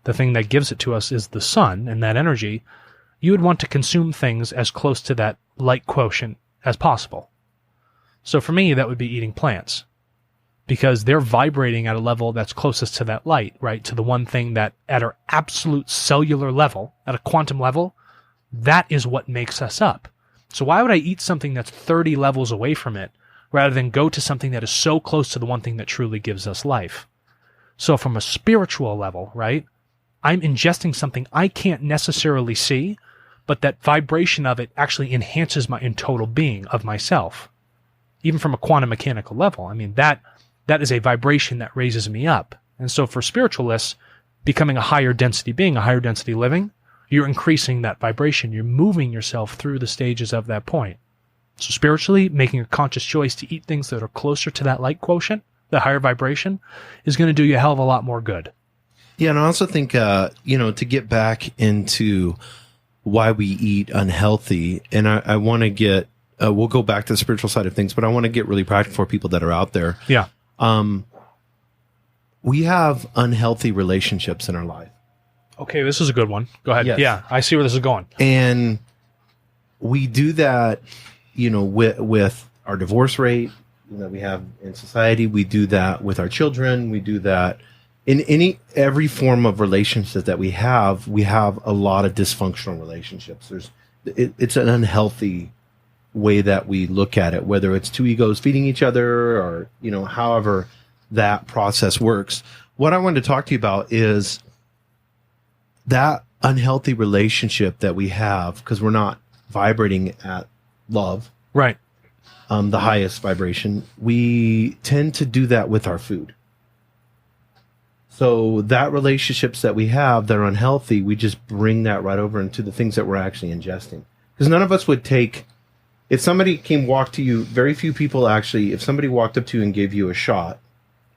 the thing that gives it to us is the sun and that energy. You would want to consume things as close to that light quotient as possible. So for me, that would be eating plants, because they're vibrating at a level that's closest to that light, right? To the one thing that at our absolute cellular level, at a quantum level, that is what makes us up. So why would I eat something that's 30 levels away from it rather than go to something that is so close to the one thing that truly gives us life? So from a spiritual level, right, I'm ingesting something I can't necessarily see, but that vibration of it actually enhances my total being of myself. Even from a quantum mechanical level, I mean, that is a vibration that raises me up. And so for spiritualists, becoming a higher density being, a higher density living, you're increasing that vibration. You're moving yourself through the stages of that point. So spiritually, making a conscious choice to eat things that are closer to that light quotient, the higher vibration, is going to do you a hell of a lot more good. Yeah, and I also think, to get back into why we eat unhealthy, and I want to get, we'll go back to the spiritual side of things, but I want to get really practical for people that are out there. Yeah. We have unhealthy relationships in our life. Okay, this is a good one. Go ahead. Yes. Yeah, I see where this is going. And we do that, with our divorce rate that we have in society. We do that with our children. We do that in every form of relationship that we have a lot of dysfunctional relationships. It's an unhealthy way that we look at it, whether it's two egos feeding each other or, however that process works. What I wanted to talk to you about is that unhealthy relationship that we have because we're not vibrating at love. Right. The highest vibration. We tend to do that with our food. So that relationships that we have that are unhealthy, we just bring that right over into the things that we're actually ingesting. Because none of us would take, if somebody walk to you, very few people actually, if somebody walked up to you and gave you a shot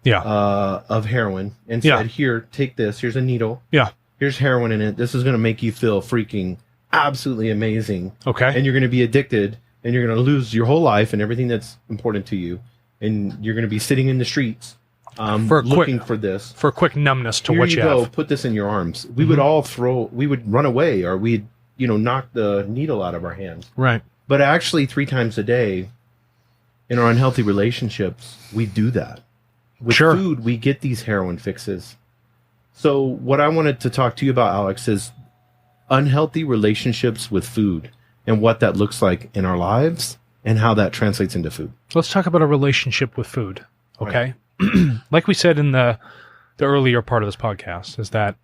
of heroin and said, here, take this, here's a needle. Yeah. Here's heroin in it. This is going to make you feel freaking absolutely amazing. Okay. And you're going to be addicted and you're going to lose your whole life and everything that's important to you. And you're going to be sitting in the streets looking for this. For a quick numbness to what you go, have. put this in your arms. We would all we would run away or we'd, knock the needle out of our hands. Right. But actually 3 times a day in our unhealthy relationships, we do that. With food, we get these heroin fixes. So what I wanted to talk to you about, Alex, is unhealthy relationships with food and what that looks like in our lives and how that translates into food. Let's talk about a relationship with food. Okay. Right. Like we said in the earlier part of this podcast, is that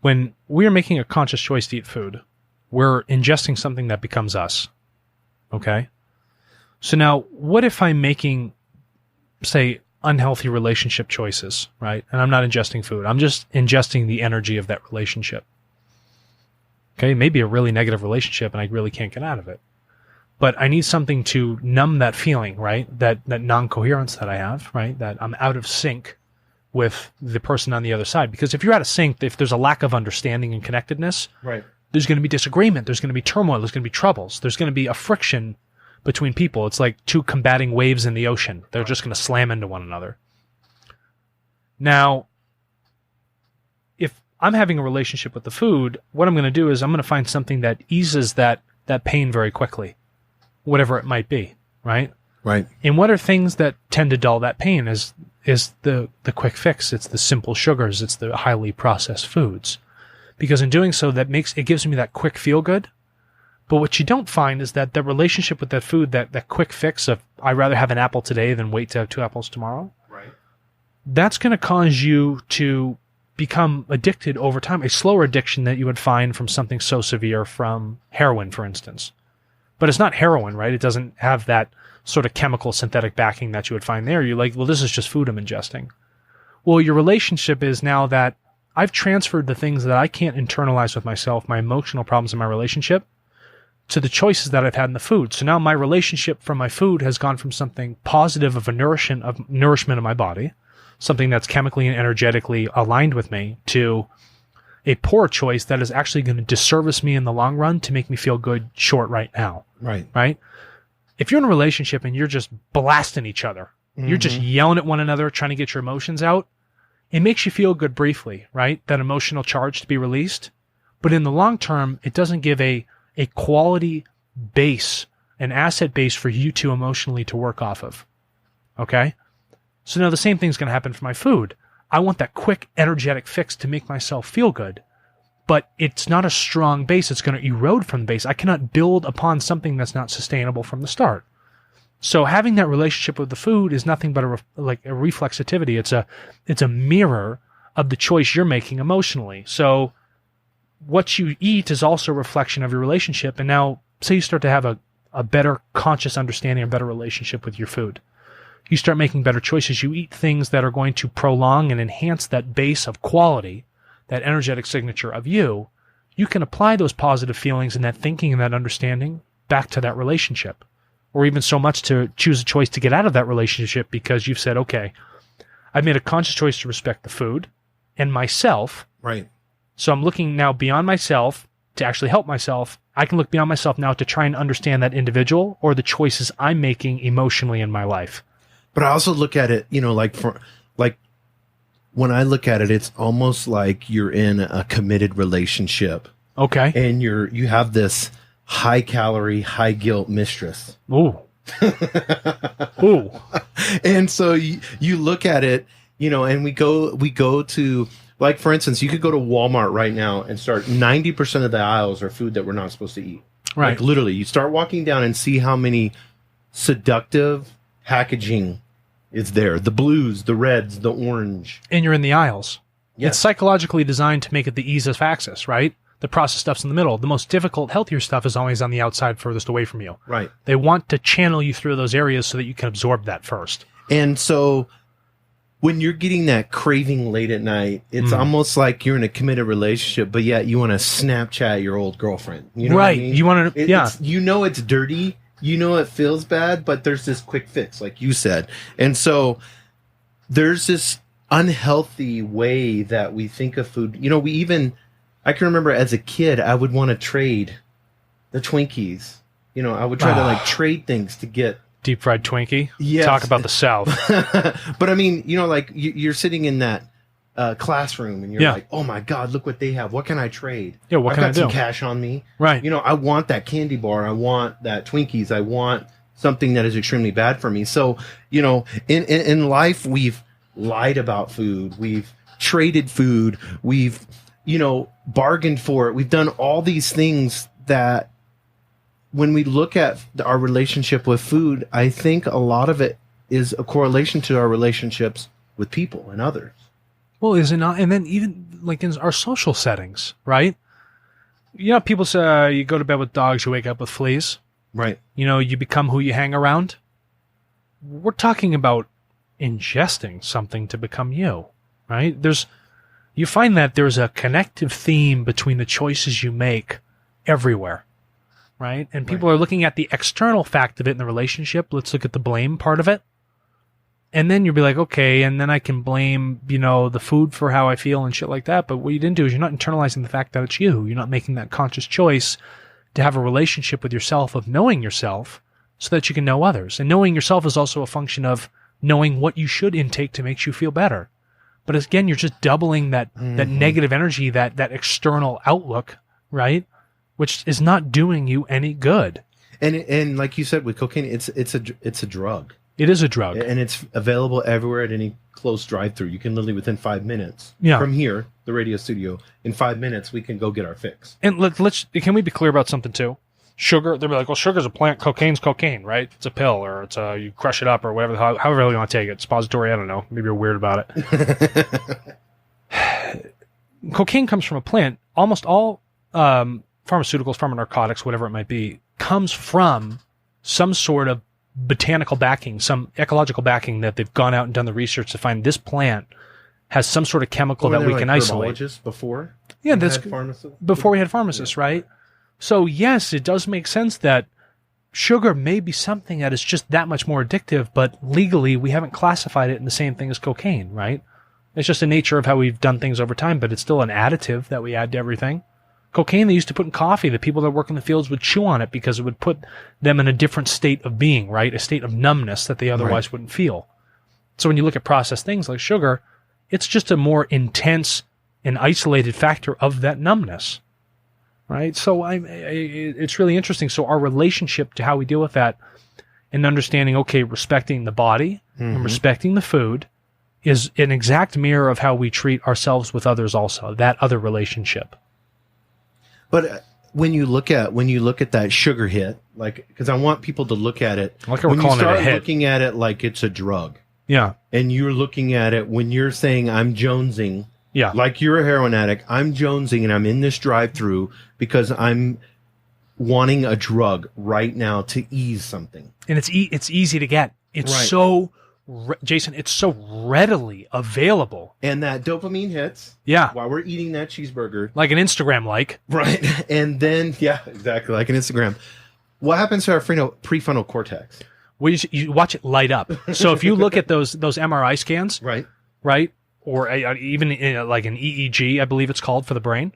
when we are making a conscious choice to eat food, we're ingesting something that becomes us. Okay. So now what if I'm making, say, unhealthy relationship choices, right? And I'm not ingesting food. I'm just ingesting the energy of that relationship. Okay, maybe a really negative relationship and I really can't get out of it. But I need something to numb that feeling, right? That non-coherence that I have, right? That I'm out of sync with the person on the other side. Because if you're out of sync, if there's a lack of understanding and connectedness, right, there's going to be disagreement, there's going to be turmoil, there's going to be troubles, there's going to be a friction between people. It's like two combating waves in the ocean. They're just going to slam into one another. Now, if I'm having a relationship with the food, what I'm going to do is I'm going to find something that eases that pain very quickly, whatever it might be, right? Right. And what are things that tend to dull that pain is the quick fix. It's the simple sugars. It's the highly processed foods. Because in doing so, it gives me that quick feel good. But what you don't find is that the relationship with that food, that quick fix of I'd rather have an apple today than wait to have 2 apples tomorrow. Right. That's going to cause you to become addicted over time, a slower addiction that you would find from something so severe from heroin, for instance. But it's not heroin, right? It doesn't have that sort of chemical synthetic backing that you would find there. You're like, well, this is just food I'm ingesting. Well, your relationship is now that I've transferred the things that I can't internalize with myself, my emotional problems in my relationship, to the choices that I've had in the food. So now my relationship from my food has gone from something positive of nourishment of my body, something that's chemically and energetically aligned with me, to a poor choice that is actually going to disservice me in the long run to make me feel good short right now. Right? If you're in a relationship and you're just blasting each other, you're just yelling at one another, trying to get your emotions out, it makes you feel good briefly, right? That emotional charge to be released. But in the long term, it doesn't give a quality base, an asset base for you to emotionally to work off of. Okay? So now the same thing's going to happen for my food. I want that quick, energetic fix to make myself feel good. But it's not a strong base. It's going to erode from the base. I cannot build upon something that's not sustainable from the start. So having that relationship with the food is nothing but a reflexivity. It's a mirror of the choice you're making emotionally. So what you eat is also a reflection of your relationship. And now, say you start to have a better conscious understanding, a better relationship with your food. You start making better choices. You eat things that are going to prolong and enhance that base of quality, that energetic signature of you. You can apply those positive feelings and that thinking and that understanding back to that relationship. Or even so much to choose a choice to get out of that relationship because you've said, okay, I've made a conscious choice to respect the food and myself. Right. So I'm looking now beyond myself to actually help myself. I can look beyond myself now to try and understand that individual or the choices I'm making emotionally in my life. But I also look at it, when I look at it, it's almost like you're in a committed relationship. Okay. And you have this high calorie, high guilt mistress. Ooh. Ooh. And so you look at it, and we go to, like, for instance, you could go to Walmart right now and start 90% of the aisles are food that we're not supposed to eat. Right. Like, literally, you start walking down and see how many seductive packaging is there. The blues, the reds, the orange. And you're in the aisles. Yeah. It's psychologically designed to make it the ease of access, right? The processed stuff's in the middle. The most difficult, healthier stuff is always on the outside, furthest away from you. Right. They want to channel you through those areas so that you can absorb that first. And so when you're getting that craving late at night, it's almost like you're in a committed relationship, but yet you want to Snapchat your old girlfriend. You know right. what I mean? You want to, yeah. It's dirty. It feels bad, but there's this quick fix, like you said. And so there's this unhealthy way that we think of food. I can remember as a kid, I would want to trade the Twinkies. I would try to trade things to get deep fried Twinkie. Yes. Talk about the South. But I mean, you're sitting in that classroom and you're like, oh my God, look what they have. What can I trade? Yeah, what can I do? I've got some cash on me. Right. I want that candy bar. I want that Twinkies. I want something that is extremely bad for me. So, in life, we've lied about food. We've traded food. We've, bargained for it. We've done all these things that when we look at our relationship with food, I think a lot of it is a correlation to our relationships with people and others. Well, is it not? And then even like in our social settings, right? People say you go to bed with dogs, you wake up with fleas. Right. You become who you hang around. We're talking about ingesting something to become you, right? You find that there's a connective theme between the choices you make everywhere, right? And people are looking at the external fact of it in the relationship. Let's look at the blame part of it. And then you'll be like, okay, and then I can blame, the food for how I feel and shit like that. But what you didn't do is you're not internalizing the fact that it's you. You're not making that conscious choice to have a relationship with yourself, of knowing yourself so that you can know others. And knowing yourself is also a function of knowing what you should intake to make you feel better. But again, you're just doubling that negative energy, that external outlook, right? Which is not doing you any good. And like you said, with cocaine, it's a drug. It is a drug. And it's available everywhere at any close drive-through. You can literally, within 5 minutes from here, the radio studio, in 5 minutes, we can go get our fix. And can we be clear about something too? Sugar, they'll be like, well, sugar's a plant, cocaine's cocaine, right? It's a pill, or it's you crush it up, or whatever, however you want to take it. Suppository, I don't know. Maybe you're weird about it. Cocaine comes from a plant. Almost all pharmaceuticals, pharmanarcotics, whatever it might be, comes from some sort of botanical backing, some ecological backing that they've gone out and done the research to find this plant has some sort of chemical that we can isolate. Before? Yeah, before we had pharmacists, right? So yes, it does make sense that sugar may be something that is just that much more addictive, but legally we haven't classified it in the same thing as cocaine, right? It's just the nature of how we've done things over time, but it's still an additive that we add to everything. Cocaine they used to put in coffee. The people that work in the fields would chew on it because it would put them in a different state of being, right? A state of numbness that they otherwise wouldn't feel. So when you look at processed things like sugar, it's just a more intense and isolated factor of that numbness, right? So it's really interesting. So our relationship to how we deal with that and understanding, okay, respecting the body and respecting the food is an exact mirror of how we treat ourselves with others also, that other relationship. But when you look at that sugar hit, like, because I want people to look at it, like we're when you calling it a start hit. looking at it like it's a drug, Yeah. and you're looking at it when you're saying I'm jonesing, Yeah. like you're a heroin addict, I'm jonesing and I'm in this drive-through because I'm wanting a drug right now to ease something. And it's easy to get. It's Right. so, Jason, it's so readily available. And that dopamine hits Yeah. while we're eating that cheeseburger. Like an Instagram like. Right. And then, yeah, exactly, like an Instagram. What happens to our prefrontal cortex? Well, you watch it light up. So if you look at those MRI scans, Right. right, or even like an EEG, I believe it's called for the brain,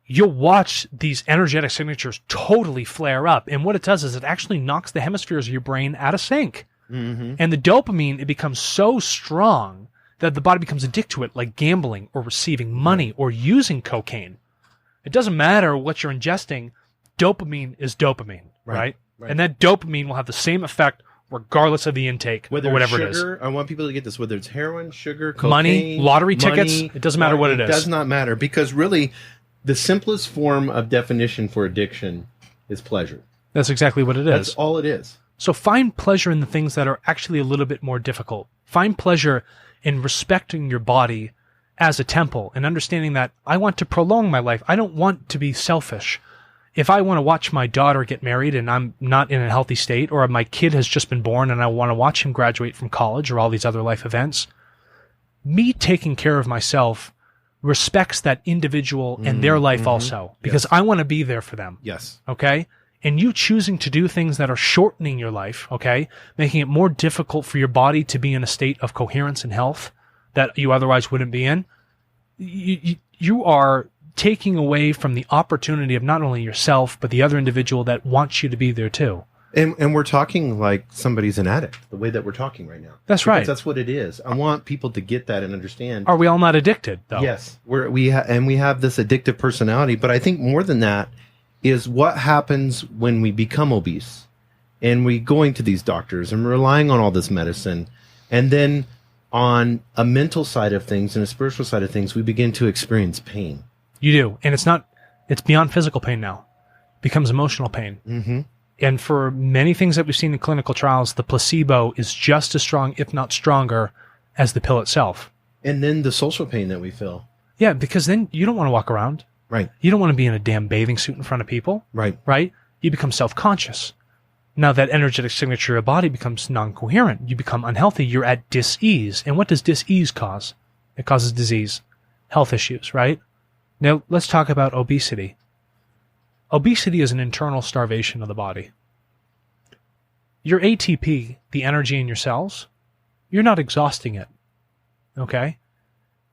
you'll watch these energetic signatures totally flare up. And what it does is it actually knocks the hemispheres of your brain out of sync. And the dopamine, it becomes so strong that the body becomes addicted to it, like gambling or receiving money or using cocaine. It doesn't matter what you're ingesting. Dopamine is dopamine, right? And that dopamine will have the same effect regardless of the intake Whether or whatever it's sugar, it is. I want people to get this, whether it's heroin, sugar, cocaine, Money, lottery tickets, it doesn't matter what it is. It does not matter, because really the simplest form of definition for addiction is pleasure. That's exactly what it is. That's all it is. So find pleasure in the things that are actually a little bit more difficult. Find pleasure in respecting your body as a temple and understanding that I want to prolong my life. I don't want to be selfish. If I want to watch my daughter get married and I'm not in a healthy state, or my kid has just been born and I want to watch him graduate from college or all these other life events, me taking care of myself respects that individual and their life also, because I want to be there for them. Yes. Okay? And you choosing to do things that are shortening your life, okay, making it more difficult for your body to be in a state of coherence and health that you otherwise wouldn't be in, you are taking away from the opportunity of not only yourself, but the other individual that wants you to be there too. And we're talking like somebody's an addict, the way that we're talking right now. That's Because right. That's what it is. I want people to get that and understand. Are we all not addicted, though? Yes. We have this addictive personality, but I think more than that is what happens when we become obese and we going to these doctors and relying on all this medicine. And then on a mental side of things and a spiritual side of things, we begin to experience pain. You do. And it's beyond physical pain now. It becomes emotional pain. Mm-hmm. And for many things that we've seen in clinical trials, the placebo is just as strong, if not stronger, as the pill itself. And then the social pain that we feel. Yeah, because then you don't want to walk around. Right. You don't want to be in a damn bathing suit in front of people. Right. Right? You become self-conscious. Now that energetic signature of your body becomes non-coherent. You become unhealthy. You're at dis-ease. And what does dis-ease cause? It causes disease, health issues, right? Now let's talk about obesity. Obesity is an internal starvation of the body. Your ATP, the energy in your cells, you're not exhausting it. Okay?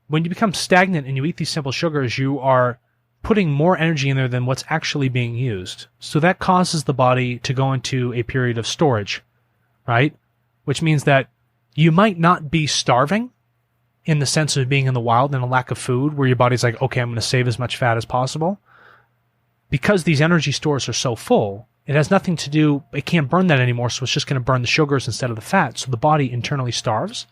When you become stagnant and you eat these simple sugars, you are putting more energy in there than what's actually being used. So that causes the body to go into a period of storage, right? Which means that you might not be starving in the sense of being in the wild and a lack of food, where your body's like, okay, I'm going to save as much fat as possible. Because these energy stores are so full, it has nothing to do, it can't burn that anymore, so it's just going to burn the sugars instead of the fat. So the body internally starves,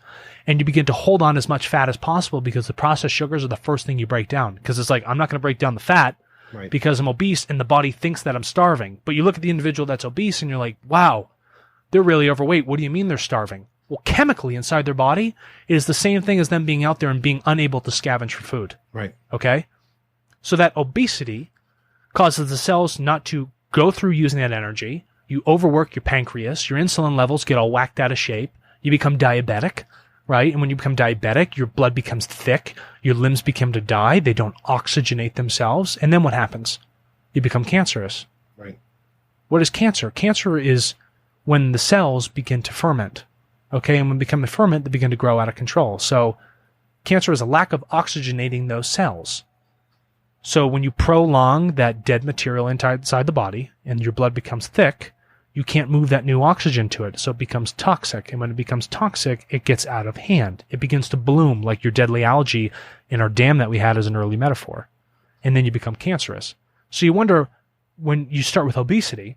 and you begin to hold on as much fat as possible because the processed sugars are the first thing you break down. Because it's like, I'm not going to break down the fat because I'm obese, and the body thinks that I'm starving. But you look at the individual that's obese, and you're like, wow, they're really overweight. What do you mean they're starving? Well, chemically inside their body, it is the same thing as them being out there and being unable to scavenge for food. Right. Okay? So that obesity causes the cells not to go through using that energy. You overwork your pancreas. Your insulin levels get all whacked out of shape. You become diabetic, right? And when you become diabetic, your blood becomes thick. Your limbs begin to die. They don't oxygenate themselves. And then what happens? you become cancerous. Right. What is cancer? Cancer is when the cells begin to ferment. Okay, and when they become a ferment, they begin to grow out of control. So cancer is a lack of oxygenating those cells. So when you prolong that dead material inside the body and your blood becomes thick, you can't move that new oxygen to it. So it becomes toxic. And when it becomes toxic, it gets out of hand. It begins to bloom like your deadly algae in our dam that we had as an early metaphor. And then you become cancerous. So you wonder, when you start with obesity,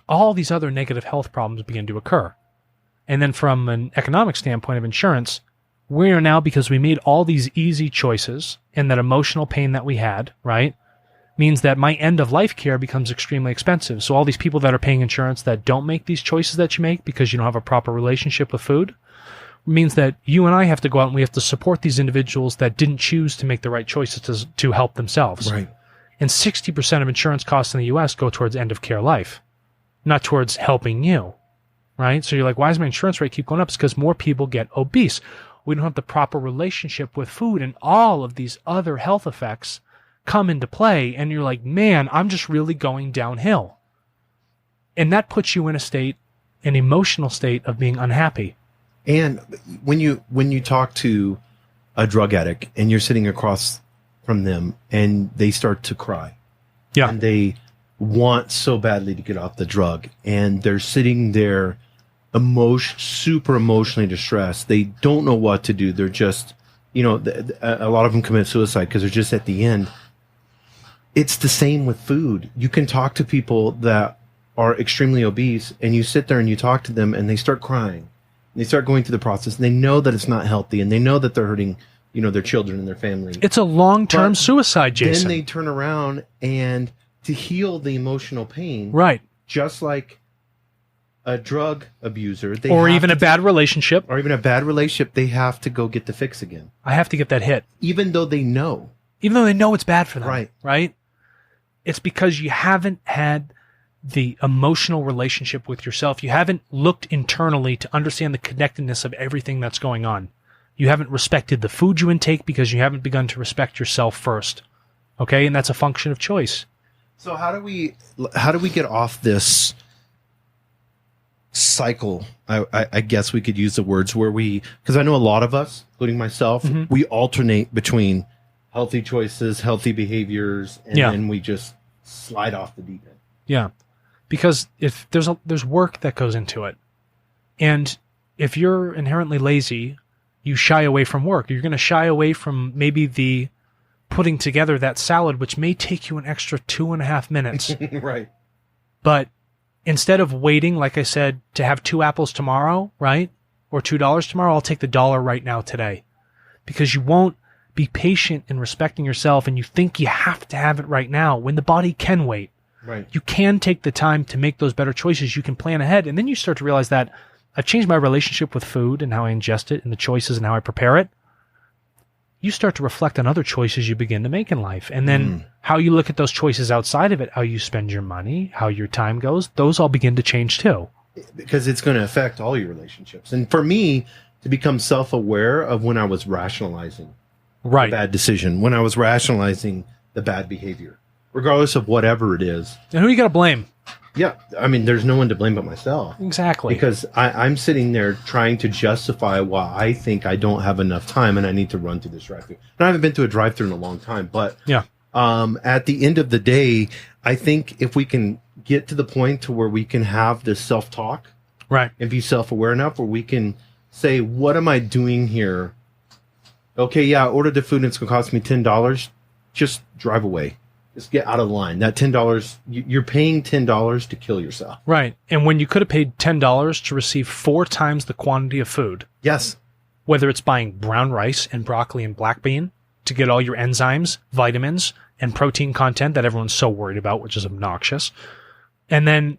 all these other negative health problems begin to occur. And then from an economic standpoint of insurance, we are now, because we made all these easy choices and that emotional pain that we had, right, means that my end of life care becomes extremely expensive. So all these people that are paying insurance that don't make these choices that you make because you don't have a proper relationship with food means that you and I have to go out and we have to support these individuals that didn't choose to make the right choices to help themselves. Right. And 60% of insurance costs in the U.S. go towards end of care life, not towards helping you, right? So you're like, why does my insurance rate keep going up? It's because more people get obese. We don't have the proper relationship with food, and all of these other health effects come into play, and you're like, man, I'm just really going downhill. And that puts you in an emotional state of being unhappy. And when you talk to a drug addict and you're sitting across from them and they start to cry, yeah, and they want so badly to get off the drug, and they're sitting there super emotionally distressed. They don't know what to do. They're just, a lot of them commit suicide because they're just at the end. It's the same with food. You can talk to people that are extremely obese, and you sit there and you talk to them and they start crying. They start going through the process, and they know that it's not healthy, and they know that they're hurting, their children and their family. It's a long-term suicide, Jason. Then they turn around, and to heal the emotional pain, right, just like a drug abuser, or even a bad relationship, they have to go get the fix again. I have to get that hit, even though they know it's bad for them. Right. It's because you haven't had the emotional relationship with yourself. You haven't looked internally to understand the connectedness of everything that's going on. You haven't respected the food you intake because you haven't begun to respect yourself first. Okay, and that's a function of choice. So how do we get off this cycle? I guess we could use the words where because I know a lot of us, including myself, we alternate between healthy choices, healthy behaviors, and then we just slide off the deep end. Yeah, because if there's work that goes into it, and if you're inherently lazy, you shy away from work. You're going to shy away from maybe the putting together that salad, which may take you an extra 2.5 minutes. Right. But instead of waiting, like I said, to have 2 apples tomorrow, right, or $2 tomorrow, I'll take the $1 right now today, because you won't be patient in respecting yourself, and you think you have to have it right now when the body can wait. Right. You can take the time to make those better choices. You can plan ahead, and then you start to realize that I've changed my relationship with food and how I ingest it and the choices and how I prepare it. You start to reflect on other choices you begin to make in life. And then how you look at those choices outside of it, how you spend your money, how your time goes, those all begin to change too. Because it's going to affect all your relationships. And for me, to become self-aware of when I was rationalizing the bad decision, when I was rationalizing the bad behavior, regardless of whatever it is. And who you got to blame? Yeah. I mean, there's no one to blame but myself. Exactly. Because I'm sitting there trying to justify why I think I don't have enough time and I need to run through this drive-thru. And I haven't been to a drive-thru in a long time, but at the end of the day, I think if we can get to the point to where we can have this self-talk, right, and be self-aware enough where we can say, what am I doing here? Okay, yeah, I ordered the food and it's going to cost me $10. Just drive away. Just get out of line. That $10, you're paying $10 to kill yourself. Right. And when you could have paid $10 to receive 4 times the quantity of food. Yes. Whether it's buying brown rice and broccoli and black bean to get all your enzymes, vitamins, and protein content that everyone's so worried about, which is obnoxious. And then,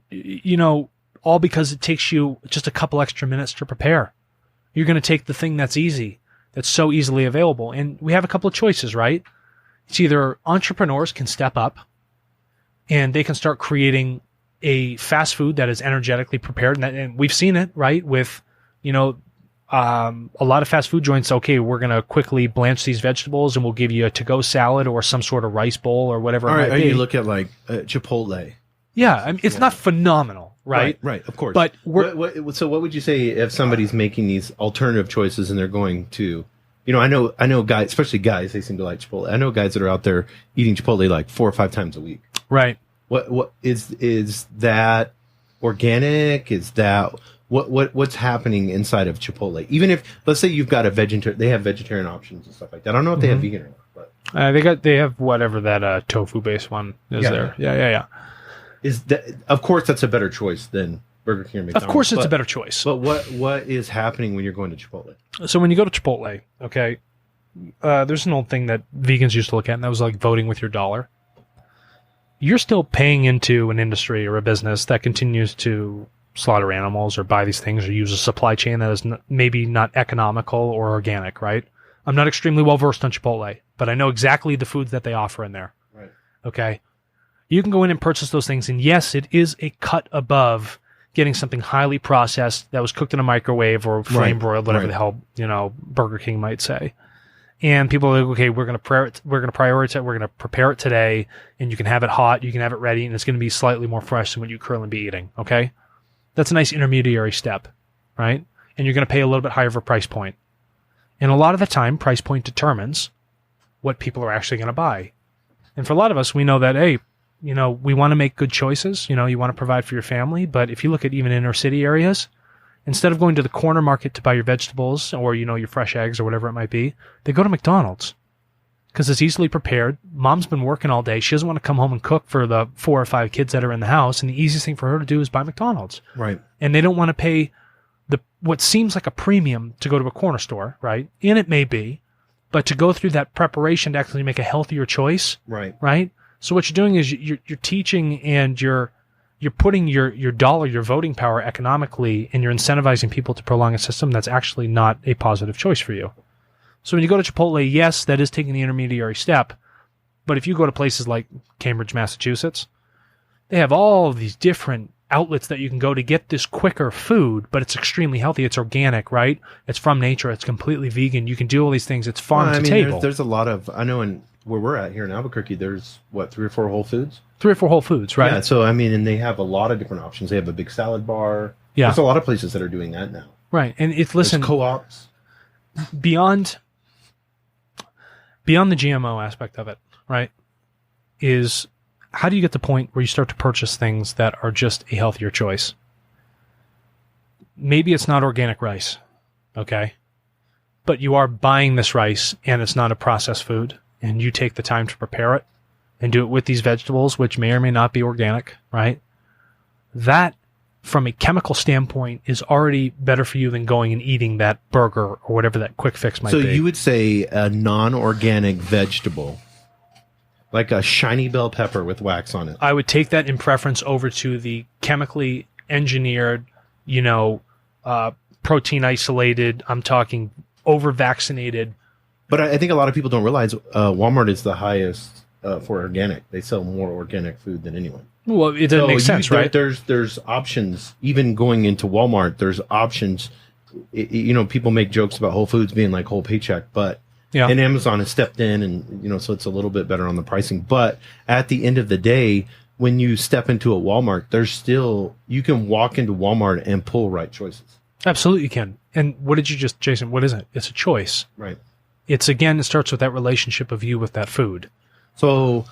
all because it takes you just a couple extra minutes to prepare. You're going to take the thing that's easy, that's so easily available. And we have a couple of choices, right? It's either entrepreneurs can step up and they can start creating a fast food that is energetically prepared. And we've seen it, right? With, a lot of fast food joints, okay, we're going to quickly blanch these vegetables and we'll give you a to-go salad or some sort of rice bowl or whatever it might be. You look at like Chipotle. Yeah, I mean, it's not phenomenal, right? Right, of course. But so what would you say if somebody's making these alternative choices and they're going to, I know guys, especially guys, they seem to like Chipotle. I know guys that are out there eating Chipotle like 4 or 5 times a week. Right. What is that organic? Is that what's happening inside of Chipotle? Even if, let's say you've got they have vegetarian options and stuff like that. I don't know if they have vegan or not, but they have whatever that tofu based one is there. Yeah. Is that, of course, that's a better choice than Burger King or McDonald's. Of course, it's a better choice. But what is happening when you're going to Chipotle? So when you go to Chipotle, okay, there's an old thing that vegans used to look at, and that was like voting with your dollar. You're still paying into an industry or a business that continues to slaughter animals or buy these things or use a supply chain that is maybe not economical or organic, right? I'm not extremely well versed on Chipotle, but I know exactly the foods that they offer in there. Right. Okay. You can go in and purchase those things, and yes, it is a cut above getting something highly processed that was cooked in a microwave or flame broiled, whatever the hell Burger King might say. And people are like, okay, we're going to prioritize, we're going to prepare it today, and you can have it hot, you can have it ready, and it's going to be slightly more fresh than what you currently be eating. Okay, that's a nice intermediary step, right? And you're going to pay a little bit higher of a price point. And a lot of the time, price point determines what people are actually going to buy. And for a lot of us, we know that, hey, we want to make good choices. You want to provide for your family. But if you look at even inner city areas, instead of going to the corner market to buy your vegetables or, your fresh eggs or whatever it might be, they go to McDonald's because it's easily prepared. Mom's been working all day. She doesn't want to come home and cook for the 4 or 5 kids that are in the house. And the easiest thing for her to do is buy McDonald's. Right. And they don't want to pay what seems like a premium to go to a corner store, right? And it may be, but to go through that preparation to actually make a healthier choice. Right. Right. So what you're doing is you're teaching and you're putting your dollar, your voting power economically, and you're incentivizing people to prolong a system that's actually not a positive choice for you. So when you go to Chipotle, yes, that is taking the intermediary step. But if you go to places like Cambridge, Massachusetts, they have all of these different outlets that you can go to get this quicker food, but it's extremely healthy. It's organic, right? It's from nature. It's completely vegan. You can do all these things. It's farm to table. There's a lot of, I know where we're at here in Albuquerque, there's 3 or 4 Whole Foods? 3 or 4 Whole Foods, right? Yeah, so and they have a lot of different options. They have a big salad bar. Yeah. There's a lot of places that are doing that now. Right. And there's co-ops. Beyond the GMO aspect of it, right, is how do you get to the point where you start to purchase things that are just a healthier choice? Maybe it's not organic rice, okay? But you are buying this rice and it's not a processed food, and you take the time to prepare it and do it with these vegetables, which may or may not be organic, right? That, from a chemical standpoint, is already better for you than going and eating that burger or whatever that quick fix might be. So you would say a non-organic vegetable, like a shiny bell pepper with wax on it. I would take that in preference over to the chemically engineered, protein isolated, I'm talking over-vaccinated. But I think a lot of people don't realize Walmart is the highest for organic. They sell more organic food than anyone. Well, it doesn't make sense, right? There's options. Even going into Walmart, there's options. People make jokes about Whole Foods being like whole paycheck, but and Amazon has stepped in, and so it's a little bit better on the pricing. But at the end of the day, when you step into a Walmart, you can walk into Walmart and pull right choices. Absolutely, you can. And what did you just, Jason? What is it? It's a choice, right? It starts with that relationship of you with that food. So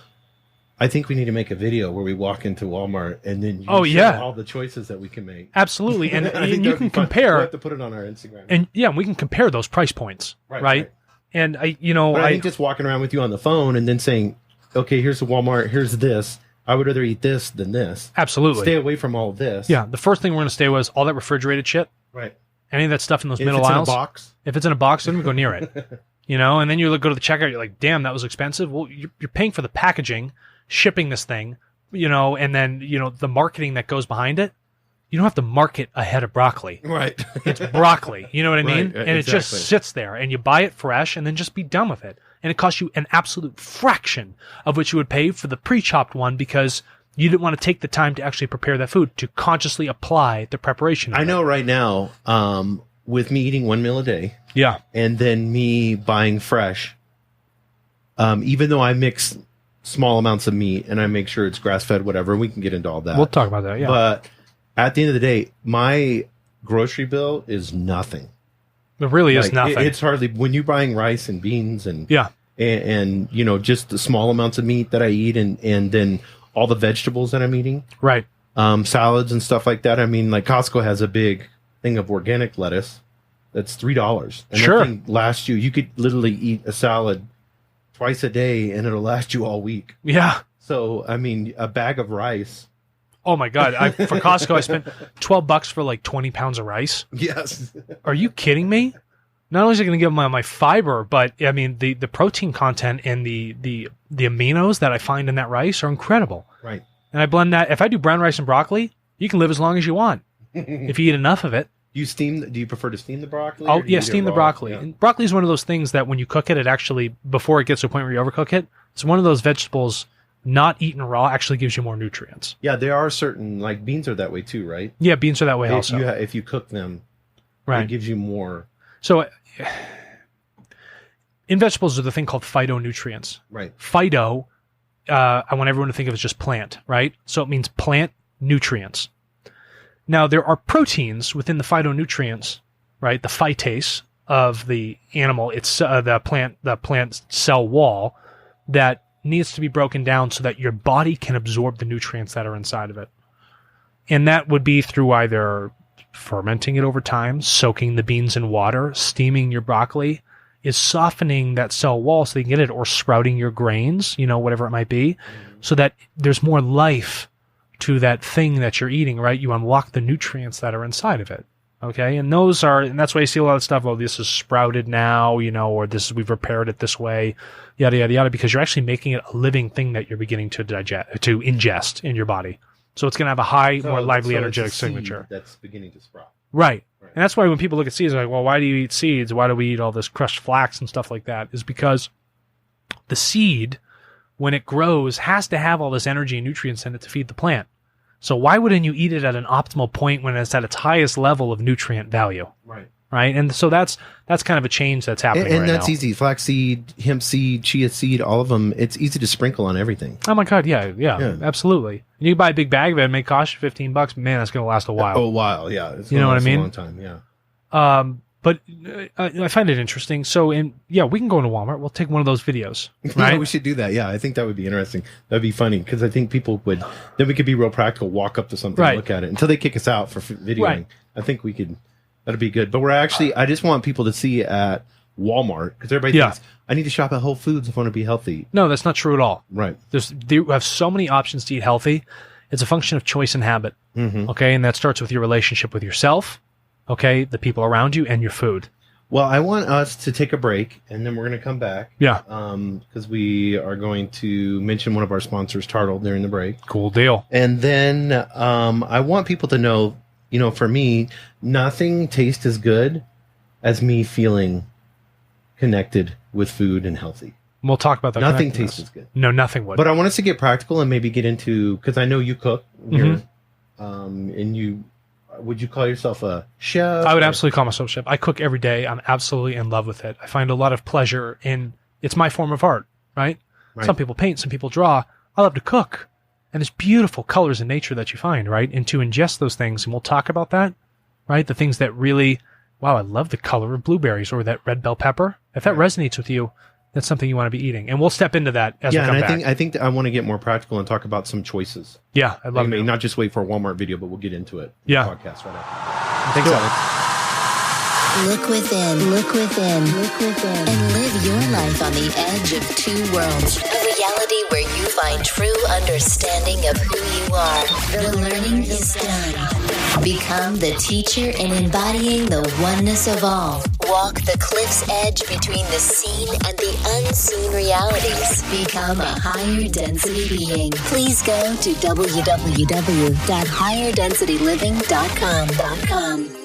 I think we need to make a video where we walk into Walmart and then show all the choices that we can make. Absolutely. And you can compare. We'll have to put it on our Instagram. And we can compare those price points, right? And I think just walking around with you on the phone and then saying, okay, here's the Walmart, here's this. I would rather eat this than this. Absolutely. Stay away from all of this. Yeah. The first thing we're going to stay with is all that refrigerated shit. Right. Any of that stuff in those middle aisles. If it's in a box, don't even go near it. And then you go to the checkout, you're like, damn, that was expensive. Well, you're paying for the packaging, shipping this thing, and then, the marketing that goes behind it. You don't have to market a head of broccoli. Right. It's broccoli. You know what I mean? Right, and it just sits there, and you buy it fresh and then just be done with it. And it costs you an absolute fraction of what you would pay for the pre-chopped one because you didn't want to take the time to actually prepare that food, to consciously apply the preparation. I know right now, with me eating one meal a day Yeah. and then me buying fresh, even though I mix small amounts of meat and I make sure it's grass-fed, whatever, we can get into all that. We'll talk about that, yeah. But at the end of the day, my grocery bill is nothing. It really is Like, nothing. It's hardly, when you're buying rice and beans and yeah. and you know, just the small amounts of meat that I eat and then all the vegetables that I'm eating, Right. salads and stuff like that. I mean, like Costco has a big thing of organic lettuce that's $3. And Sure. that thing lasts you. You could literally eat a salad twice a day and it'll last you all week. Yeah. So, I mean, a bag of rice. Oh my God. For Costco, I spent $12 for like 20 pounds of rice. Yes. Are you kidding me? Not only is it going to give my fiber, but I mean, the protein content and the aminos that I find in that rice are incredible. Right. And I blend that. If I do brown rice and broccoli, you can live as long as you want if you eat enough of it. Do you prefer to steam the broccoli? Oh, or do you yeah, eat it steam the raw? broccoli. Yeah. And broccoli is one of those things that when you cook it, it actually, before it gets to a point where you overcook it, it's one of those vegetables not eaten raw actually gives you more nutrients. Yeah, there are certain, like beans are that way too, right? Yeah, beans are that way also. If you cook them, Right. it gives you more. So in vegetables, there's a thing called phytonutrients. Right. Phyto, I want everyone to think of as just plant, right? So it means plant nutrients. Now, there are proteins within the phytonutrients, right? The phytase of the animal, it's the plant cell wall that needs to be broken down so that your body can absorb the nutrients that are inside of it. And that would be through either fermenting it over time, soaking the beans in water, steaming your broccoli, is softening that cell wall so they can get it, or sprouting your grains, whatever it might be, so that there's more life to that thing that you're eating, right? You unlock the nutrients that are inside of it. Okay. And that's why you see a lot of stuff. Oh, this is sprouted now, or we've repaired it this way, yada, yada, yada, because you're actually making it a living thing that you're beginning to ingest in your body. So it's going to have a high, more lively, energetic signature. That's beginning to sprout. Right. And that's why when people look at seeds, they're like, well, why do you eat seeds? Why do we eat all this crushed flax and stuff like that? Is because the seed, when it grows, has to have all this energy and nutrients in it to feed the plant. So why wouldn't you eat it at an optimal point when it's at its highest level of nutrient value? Right. Right. And so that's kind of a change that's happening And right that's now. easy. Flaxseed, hemp seed, chia seed, all of them. It's easy to sprinkle on everything. Oh my God. Yeah, absolutely. You can buy a big bag of it and it may cost you $15, but man, that's going to last a while. Oh, a while. Yeah. It's You know what I mean? A long time. Yeah. But I find it interesting. So we can go into Walmart. We'll take one of those videos, right? Yeah, we should do that. Yeah, I think that would be interesting. That'd be funny because I think people would. Then we could be real practical. Walk up to something, Right. look at it until they kick us out for videoing. Right. I think we could. That'd be good. But I just want people to see at Walmart because everybody thinks I need to shop at Whole Foods if I want to be healthy. No, that's not true at all. Right. You have so many options to eat healthy. It's a function of choice and habit. Mm-hmm. Okay, and that starts with your relationship with yourself. Okay, the people around you, and your food. Well, I want us to take a break, and then we're going to come back. Yeah. Because we are going to mention one of our sponsors, Tartle, during the break. Cool deal. And then I want people to know, for me, nothing tastes as good as me feeling connected with food and healthy. We'll talk about that. Nothing tastes as good. No, nothing would. But I want us to get practical and maybe get into, because I know you cook here, Mm-hmm. and you, would you call yourself a chef? I would absolutely call myself a chef. I cook every day. I'm absolutely in love with it. I find a lot of pleasure in it's my form of art, right? Some people paint, some people draw. I love to cook. And there's beautiful colors in nature that you find, right? And to ingest those things, and we'll talk about that, right? The things that really, wow, I love the color of blueberries or that red bell pepper. If that resonates with you, that's something you want to be eating. And we'll step into that as we come back. I think that I want to get more practical and talk about some choices. Yeah, I'd love I mean, to. not just wait for a Walmart video, but we'll get into it. Yeah. The podcast right after. Thanks, Alex. Look within, and live your life on the edge of two worlds. A reality where you find true understanding of who you are. The learning is done. Become the teacher in embodying the oneness of all. Walk the cliff's edge between the seen and the unseen realities. Become a higher density being. Please go to www.higherdensityliving.com.